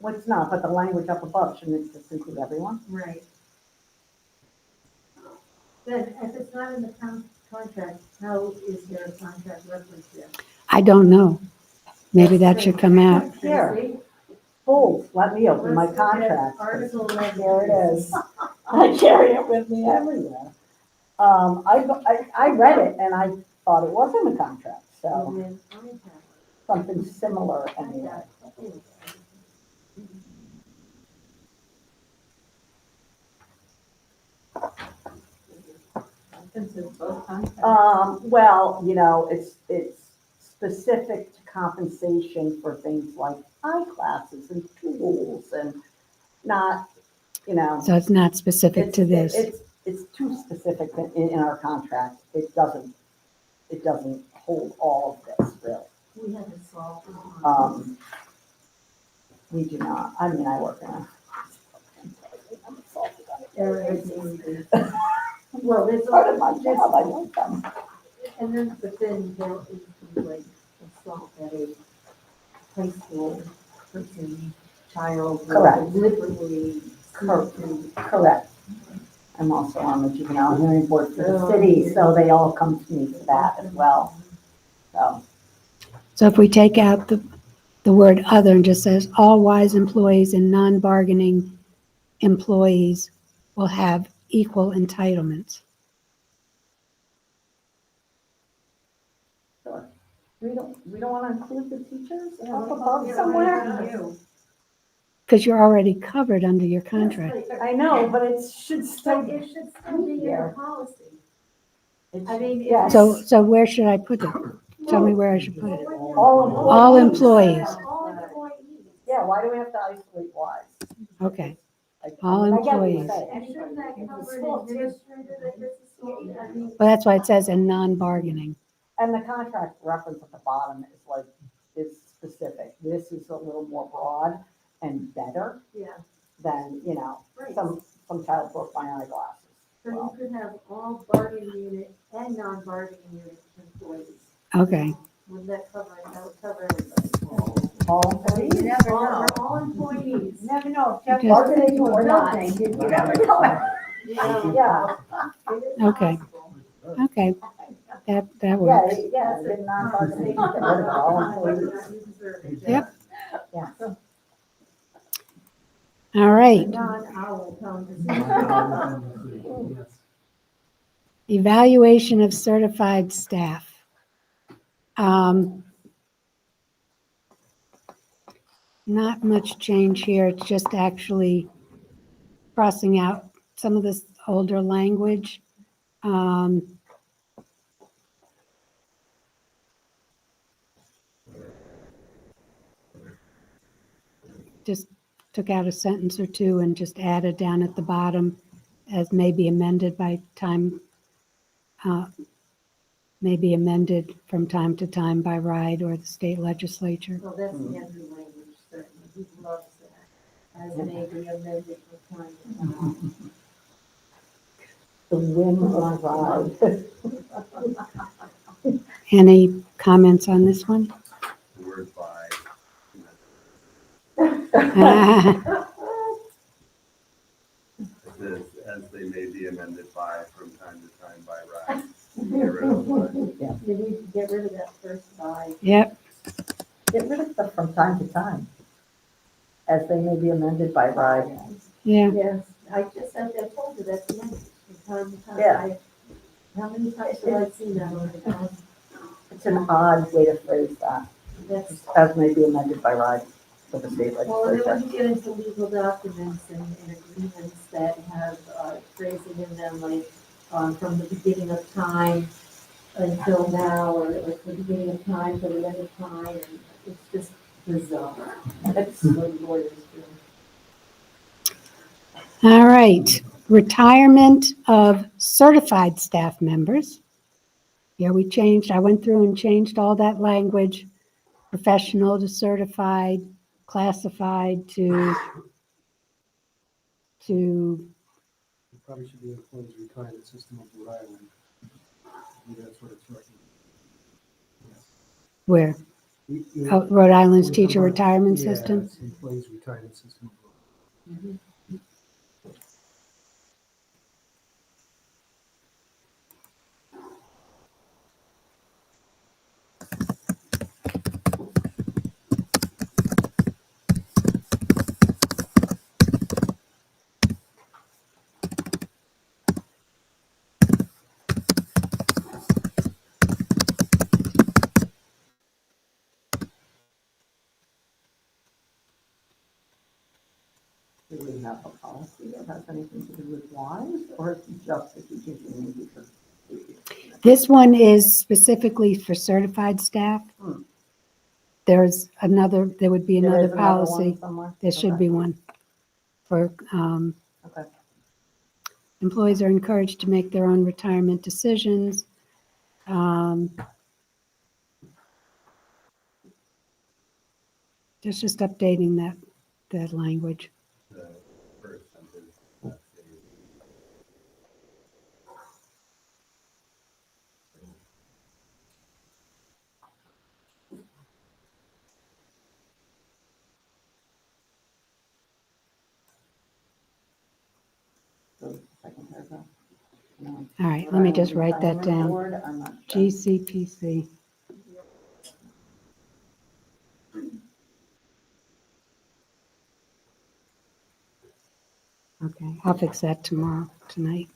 Well, it's not, but the language up above, shouldn't it just include everyone? Right. Then if it's not in the contract, how is there a contract reference there? I don't know. Maybe that should come out. Here. See? Fools, let me open my Let's look at contract. Article 11. Here it is. I carry it with me everywhere. I read it and I thought it was in the contract, so Within contract. something similar anyway. Well, you know, it's specific to compensation for things like eyeglasses and tools and not, you know. So it's not specific to this. It's too specific in our contract. It doesn't hold all of this, really. We haven't solved this one. We do not. I mean, I work in a. There is. Well, there's Part of my a, job, I like them. and then, but then there is like assault at a high school person, child. Correct. Deliberately. Correct. I'm also on the juvenile hearing board for the city, so they all come to me for that as well. So, So if we take out the word other and just says, all WISE employees and non-bargaining employees will have equal entitlements. sure. We don't want to include the teachers Yeah, up we'll above get somewhere? rid of you. Because you're already covered under your contract. I know, but it should still But be. it should still be in Yeah. the policy. it I should- mean, if Yes. So where should I put it? Tell me where I should put it. All employees. All employees. Yeah, why do we have to isolate WISE? Okay, I All mean, I get what you're employees. saying. And shouldn't that cover an administrator that gets assaulted? I mean, well, that's why it says in non-bargaining. And the contract reference at the bottom is like, is specific. This is a little more broad and better yeah, than, right. some child broke my eyeglasses. So you Well, could have all bargaining unit and non-bargaining unit employees. Okay, Would that would cover everybody? all You employees. never know. We're all employees. Never know. Just- Bargaining or not. Building. You never know. Yeah, It is Okay. possible. okay, that yeah, works. yeah, they're not bargaining, get rid of it, all employees. You deserve it. Yep. Yeah. All right, Non-owl conversation. Yes. evaluation of certified staff. Not much change here, it's just actually crossing out some of this older language. Just took out a sentence or two and just added down at the bottom as may be amended by time, may be amended from time to time by RIDE or the state legislature. Well, that's the Andrew language, certainly. He loves that. As may be amended for time to time. The whim of ride. Any comments on this one? The word by. It says, as they may be amended by, from time to time by right. Get rid of the You need to get rid of that first by. Yep, Get rid of stuff from time to time, as they may be amended by RIDE. yeah, Yes, I told you that's the language, from time to time. Yeah. How many times have I seen that over the time? It's an odd way to phrase that, That's, as may be amended by RIDE for the state well, and then when legislature. you get into legal documents and agreements that have phrasing in them, like, from the beginning of time until now, or like the beginning of time to the end of time, and it's just bizarre. That's what lawyers do. all right. Retirement of certified staff members. Here we changed, I went through and changed all that language, professional to certified, classified to It probably should be employees retirement system of Rhode Island. Maybe that's what it's written. where? Yes. Oh, Rhode Island's teacher retirement system? Yeah, it's employees retirement system. of Rhode Do we have a policy that has anything to do with WISE, or is it just the teachers union because? This one is specifically for certified staff. Hmm. There would be There another is one policy. somewhere? There should Okay. be one for, Okay. employees are encouraged to make their own retirement decisions. Just updating that language. The first sentence. That's the- So All right, let me just write that Retirement down. board, I'm not sure. GCPC. Okay, I'll fix that tonight.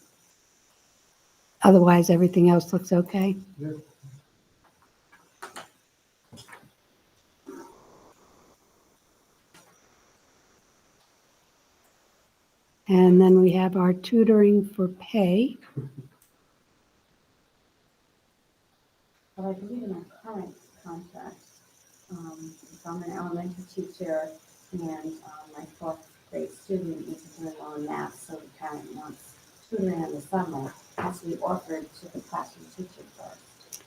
Otherwise, everything else looks okay? Yeah. And then we have our tutoring for pay. Well, I believe in our current contract, if I'm an elementary teacher and my fourth grade student needs to learn math, so the parent wants tutoring in the summer, has to be offered to the classroom teacher first.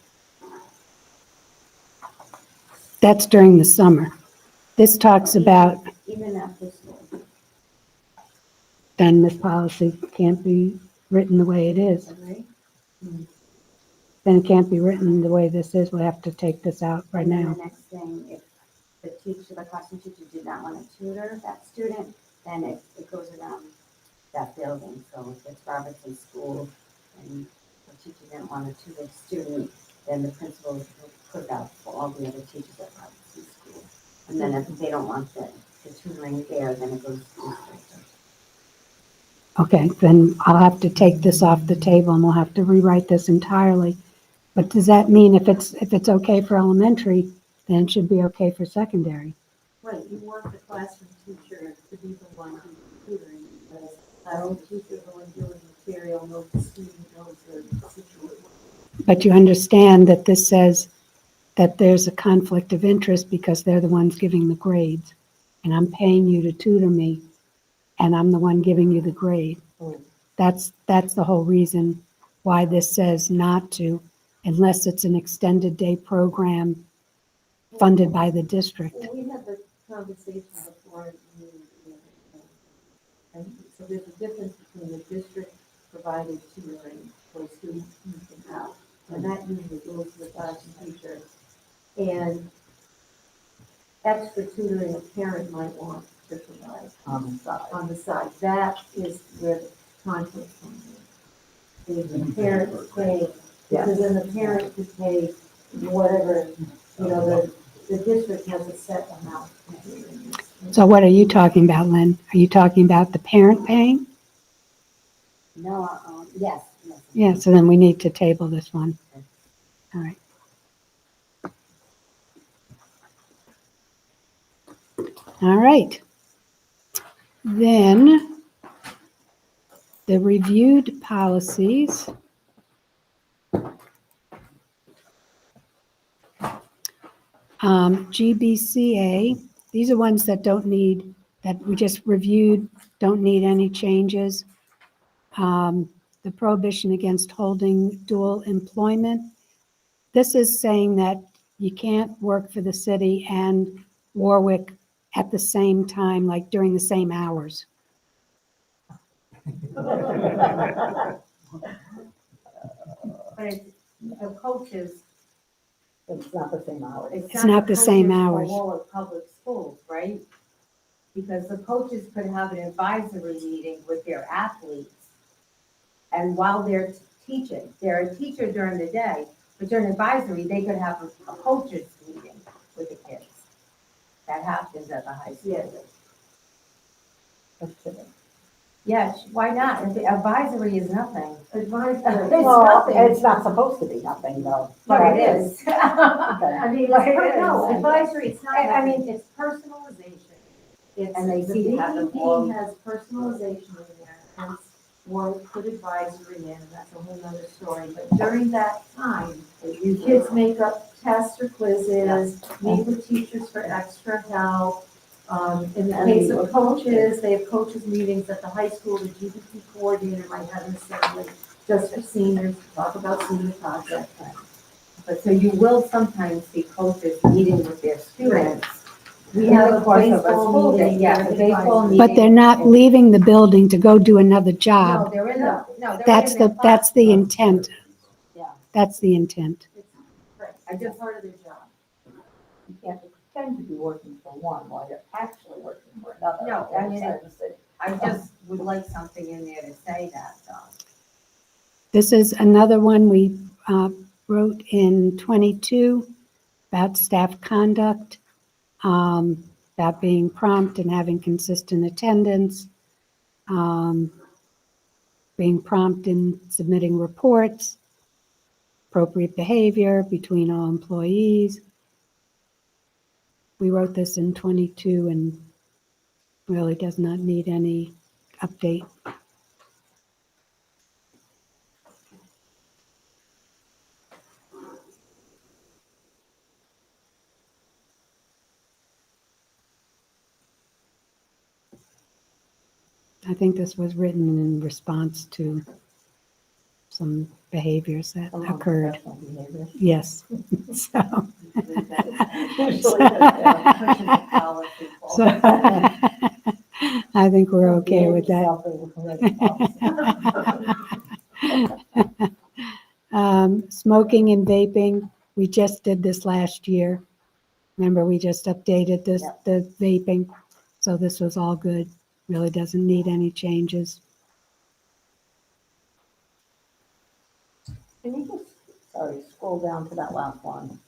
That's during the summer. This talks about, Even after school. then this policy can't be written the way it is. Agree? Then it can't be written the way this is. We'll have to take this out right And then now. the next thing, if the classroom teacher did not want to tutor that student, then it goes around that building. So if it's Robertson School and the teacher didn't want to tutor the student, then the principal will put it out for all the other teachers at Robertson School. And then if they don't want the tutoring there, then it goes to the district. Okay, then I'll have to take this off the table and we'll have to rewrite this entirely. But does that mean if it's okay for elementary, then it should be okay for secondary? Right, you want the classroom teacher to be the one who's tutoring, because the classroom teacher, the one doing material, knows the student, knows the situation. But you understand that this says that there's a conflict of interest because they're the ones giving the grades. And I'm paying you to tutor me, and I'm the one giving you the grade. That's the whole reason why this says not to, unless it's an extended day program funded by the district. Well, we had the conversation before, and so there's a difference between the district provided tutoring for students who can have, and that usually goes to the classroom teacher. And extra tutoring a parent might want to provide On the side. on the side. That is where the conflict comes in. If the parent is paying, because then the parent could pay whatever, the district has a set amount. So what are you talking about, Lynn? Are you talking about the parent paying? No, yes. Yeah, so then we need to table this one. All right. All right. Then the reviewed policies. GBCA, these are ones that that we just reviewed, don't need any changes. The prohibition against holding dual employment. This is saying that you can't work for the city and Warwick at the same time, like during the same hours. But the coaches. It's not the same hours. It's not the same hours. For Warwick Public Schools, right? Because the coaches could have an advisory meeting with their athletes. And while they're teaching, they're a teacher during the day, but during advisory, they could have a coaches meeting with the kids. That happens at the high school. Yes, why not? And the advisory is nothing. Advisory, it's Well, nothing. it's not supposed to be nothing though. But it is. Okay. I mean, But it no, is. advisory, it's not, I I mean, mean, it's personalization. It's, And they the seem to have them all. BEP has personalization in there, hence Warwick put advisory in, and that's a whole nother story. But during that time, kids make up tests or quizzes, meet with teachers for extra help. In the case of coaches, they have coaches meetings at the high school, the GBT coordinator might have an assembly just for seniors, to talk about senior projects. But so you will sometimes see coaches meeting with their students. We in have the a course of baseball meeting. Yeah, a baseball meeting. But they're not leaving the building to go do another No, job. they're in the, no, they're That's in their that's the classroom. intent. Yeah. That's the intent. Right, I just part of their job. You can't pretend to be working for one while you're actually working for another. No, I mean, Outside the city. I just would like something in there to say that, though. This is another one we wrote in 22 about staff conduct, about being prompt and having consistent attendance, being prompt in submitting reports, appropriate behavior between all employees. We wrote this in 22 and really does not need any update. I think this was written in response to some behaviors that Some occurred. unprofessional behavior. Yes, so. Usually that's, Policy. So I think we're okay with that. Smoking and vaping, we just did this last year. Remember, we just updated this, Yep. the vaping, so this was all good. Really doesn't need any changes. Can you just, sorry, scroll down to that last one?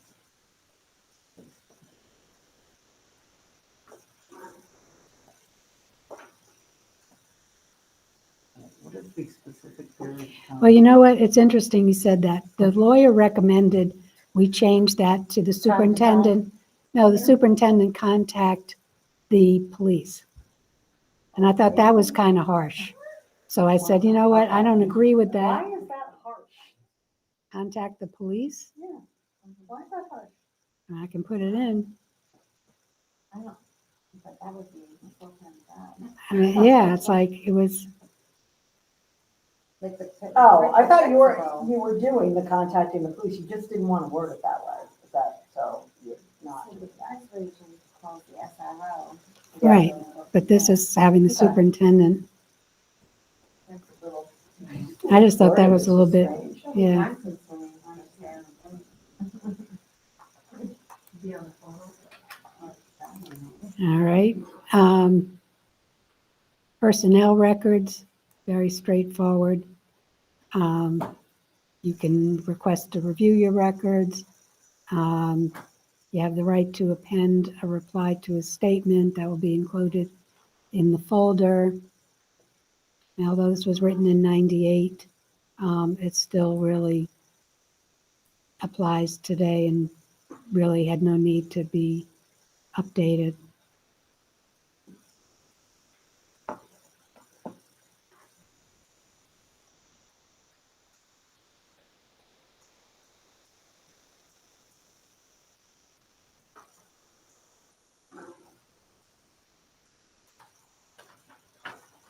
What is the specific period of time? Well, you know what? It's interesting you said that. The lawyer recommended we change that to the superintendent. No, the superintendent contact the police. And I thought that was kind of harsh. So I said, you know what? I don't agree with that. Why is that harsh? Contact the police? Yeah, why is that harsh? And I can put it in. I don't, but that would be so kind of bad. I mean, yeah, it's like, it was, Oh, I thought you were doing the contacting the police, you just didn't want to word it that way, is that, so you're not doing that? Called the SRO. right, but this is having the superintendent. That's a little. I just thought that was a little bit, Strange. yeah. I'm concerned, Be on the phone. All right. Personnel records, very straightforward. You can request to review your records. You have the right to append a reply to a statement that will be included in the folder. Now, although this was written in 98, it still really applies today and really had no need to be updated.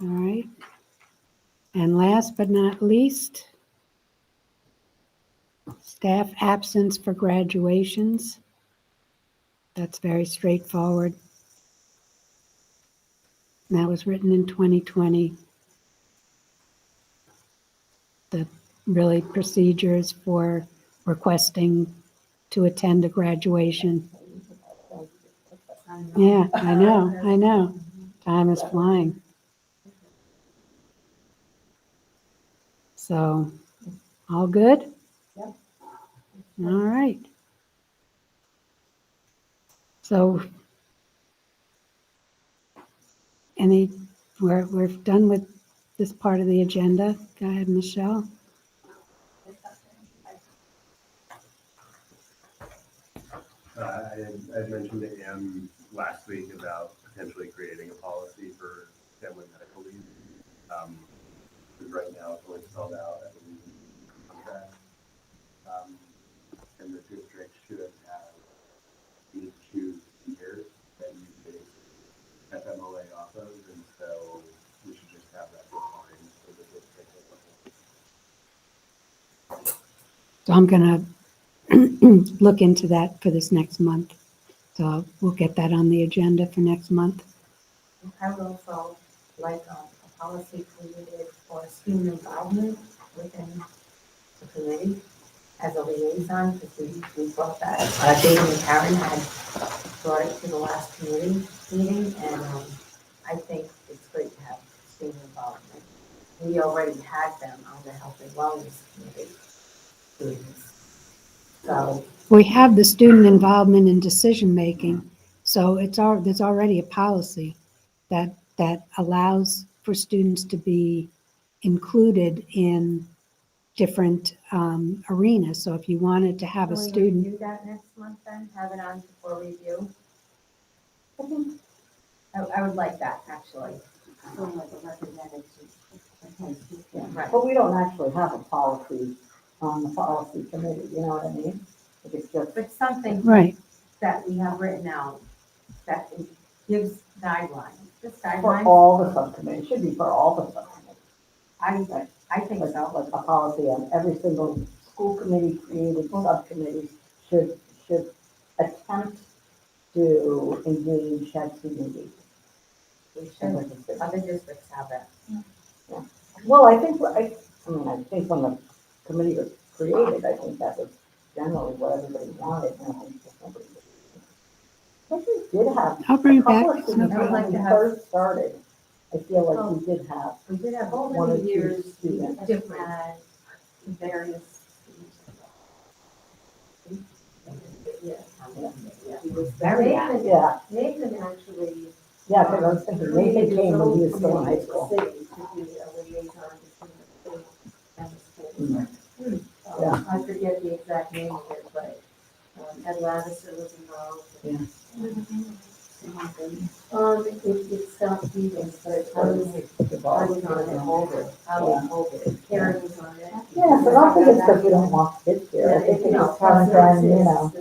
All right. And last but not least, staff absence for graduations. That's very straightforward. And that was written in 2020. The really procedures for requesting to attend a graduation. Yeah, I know. Time is flying. So, all good? Yep. All right. So, we're done with this part of the agenda. Go ahead, Michelle. I had mentioned to Ann last week about potentially creating a policy for family medical leave. Because right now it's only spelled out, I believe, in the contract. And the district should have, you choose years that you base FMLA off of, and so we should just have that defined for the district as a whole. So I'm gonna look into that for this next month. So we'll get that on the agenda for next month. I would also like a policy created for student involvement within the committee as a liaison, because we brought that, David and Karen had brought it to the last committee meeting, and I think it's great to have student involvement. We already had them on the Health and Wellness Committee students. So, We have the student involvement in decision-making, so there's already a policy that allows for students to be included in different arenas. So if you wanted to have a Can we student, review that next month then, have it on for review? I would like that, actually. Sort of like a representative. Right. but we don't actually have a policy on the policy committee, you know what I mean? It's just, But something right, that we have written out that gives guidelines, just for guidelines. all the subcommittees, it should be for all the subcommittees. I think Like, so. like a policy on every single school committee created subcommittee should attempt to engage that student engagement. We should, other districts have it. Well, I think, I think when the committee was created, I think that was generally what everybody wanted, and I think that nobody did. I think we did have I'll bring a it back. couple of It's no students I would when like we to have- first started. I feel like we did have We did have one over or the two years, we students. have Different. had various. Yeah. Yeah. He was very Nathan, Yeah, Nathan actually. yeah, because I was thinking Nathan came when he was still in high school. City to be a liaison between the state and the school. Yeah. I forget the exact name of it, but Ed Lavison was involved. It stopped Stevens, but I was on it, Holder, I was Holder, Karen was on it. Yeah, so I don't think it's because we don't want kids here. I think it just hasn't been, you know,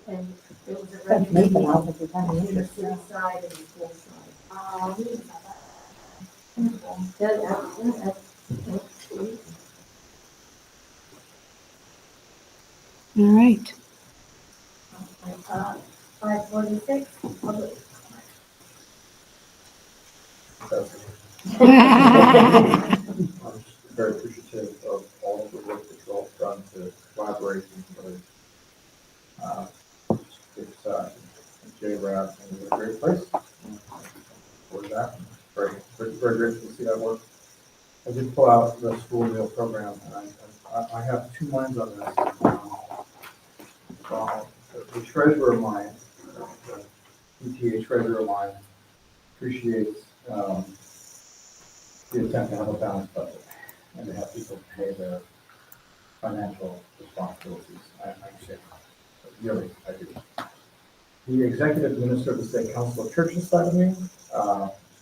And it was a since Nathan, I regular don't think we've had between any the interest. city side and the school side. all right. 546, public. I'm very appreciative of all of the work that's all done to collaborate with J-RAD, and it's a great place for that. Very grateful to see that work. I did pull out the school meal program, and I have two minds on this. The treasurer of mine, the PTA treasurer of mine, appreciates the attempt to have a balanced budget and to have people pay their financial responsibilities. I understand. Really, I do. The executive minister of the state council of churches side of me,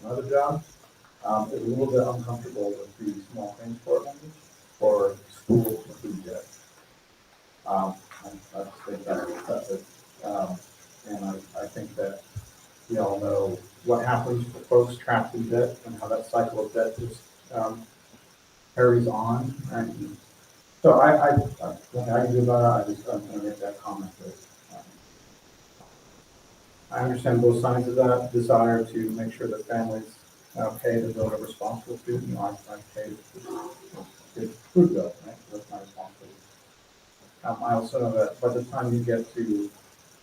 another job, is a little bit uncomfortable with the small claims court language for school food debt. I think that's it. And I think that we all know what happens for folks trapped in debt and how that cycle of debt just carries on. And so what I can do about it, I'm going to make that comment. That, I understand both sides of that desire to make sure that families pay the bill they're responsible to. You know, I pay the food bill, right? That's my responsibility. I also know that by the time you get to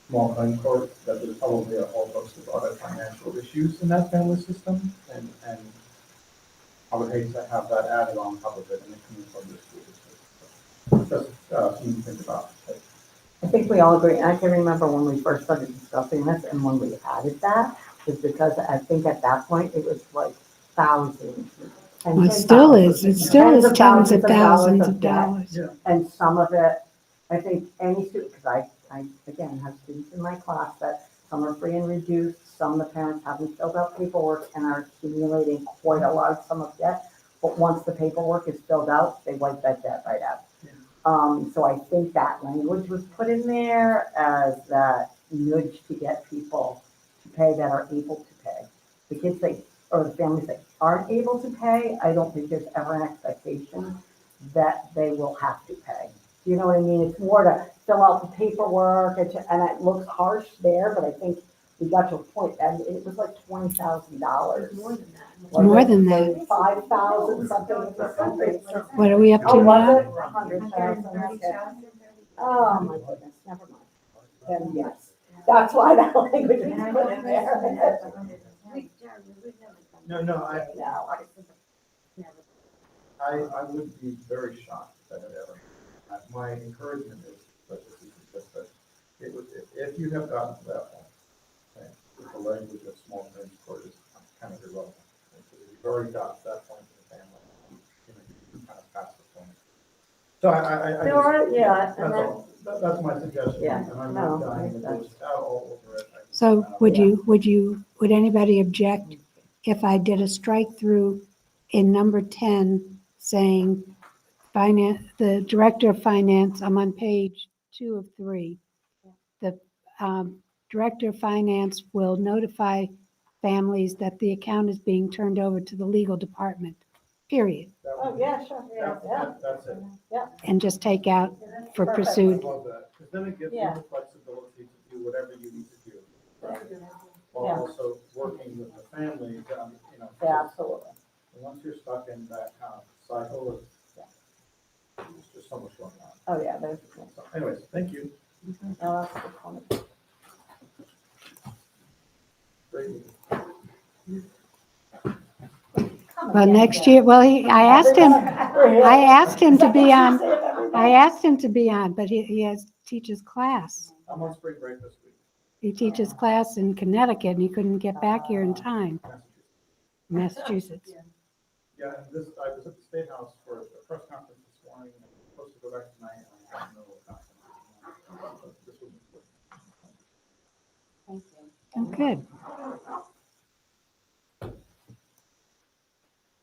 small claim court, that there's probably a whole host of other financial issues in that family system, and I would hate to have that added on top of it and it coming from the school district. Just something to think about. I think we all agree. I can remember when we first started discussing this and when we added that, was because I think at that point it was like thousands. and Well, it 10,000, still is, it still is tens of thousands of debt. dollars. And some of it, I think any student, because I again have students in my class that some are free and reduced, some the parents haven't filled out paperwork and are accumulating quite a large sum of debt. But once the paperwork is filled out, they wipe that debt right out. So I think that language was put in there as that nudge to get people to pay that are able to pay. The kids or the families that aren't able to pay, I don't think there's ever an expectation that they will have to pay. Do you know what I mean? It's more to fill out the paperwork, and it looks harsh there, but I think we got to a point, and it was like $20,000. More than that. More than that. 5,000 something. What are we up Oh, to was now? it? 100,000. Okay. Oh, my goodness, never mind. Then yes, that's why that language is put in there. No, I. No, I would be very shocked if that had ever. My encouragement is, but this is just that, it would, if you have gotten to that point, okay, the language of small claims court is kind of irrelevant. Because you've already got to that point in the family, you know, you kind of passed the point. So I There are, just, yeah, that's and then, all. That's my suggestion, Yeah, and I'm no, not dying to that's- lose out all over it. I just- So would Yeah. would anybody object if I did a strike through in number 10 saying the director of finance, I'm on page 2 of 3. The director of finance will notify families that the account is being turned over to the legal department, period. that would oh, be- yeah, sure, That's it. And just take out for Perfect. I pursued. love that, because then it gives you Yeah. the flexibility to do whatever you need to do. Right. While Yeah. also working with the family, you know. Yeah, absolutely. Once you're stuck in that kind of cycle, there's just so much going on. Oh, yeah, there's, So anyways, thank you. no, that's a good point. Great meeting. Well, next year, well, I asked him to be on, I asked him to be on, but he teaches class. I'm on spring break this week, He teaches class in Connecticut and he couldn't get back here in time, Massachusetts. Massachusetts. Yeah, and I was at the State House for a press conference this morning, and I'm supposed to go back tonight, and I don't know what conference. But this will be good. Thank you. Oh, good.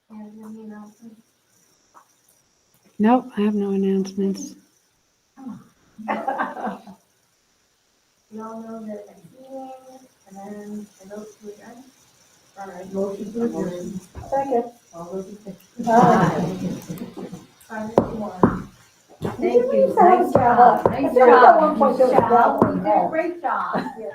And then, you know, Nope, I have no announcements. we all know that next meeting, and then a note to adjourn. All right, motion to adjourn. Second. All those in favor? Aye. 5:51. Thank you, Nice job. Nice I feel like at job, one point there was Michelle. gravel You did a involved. great job. Yeah,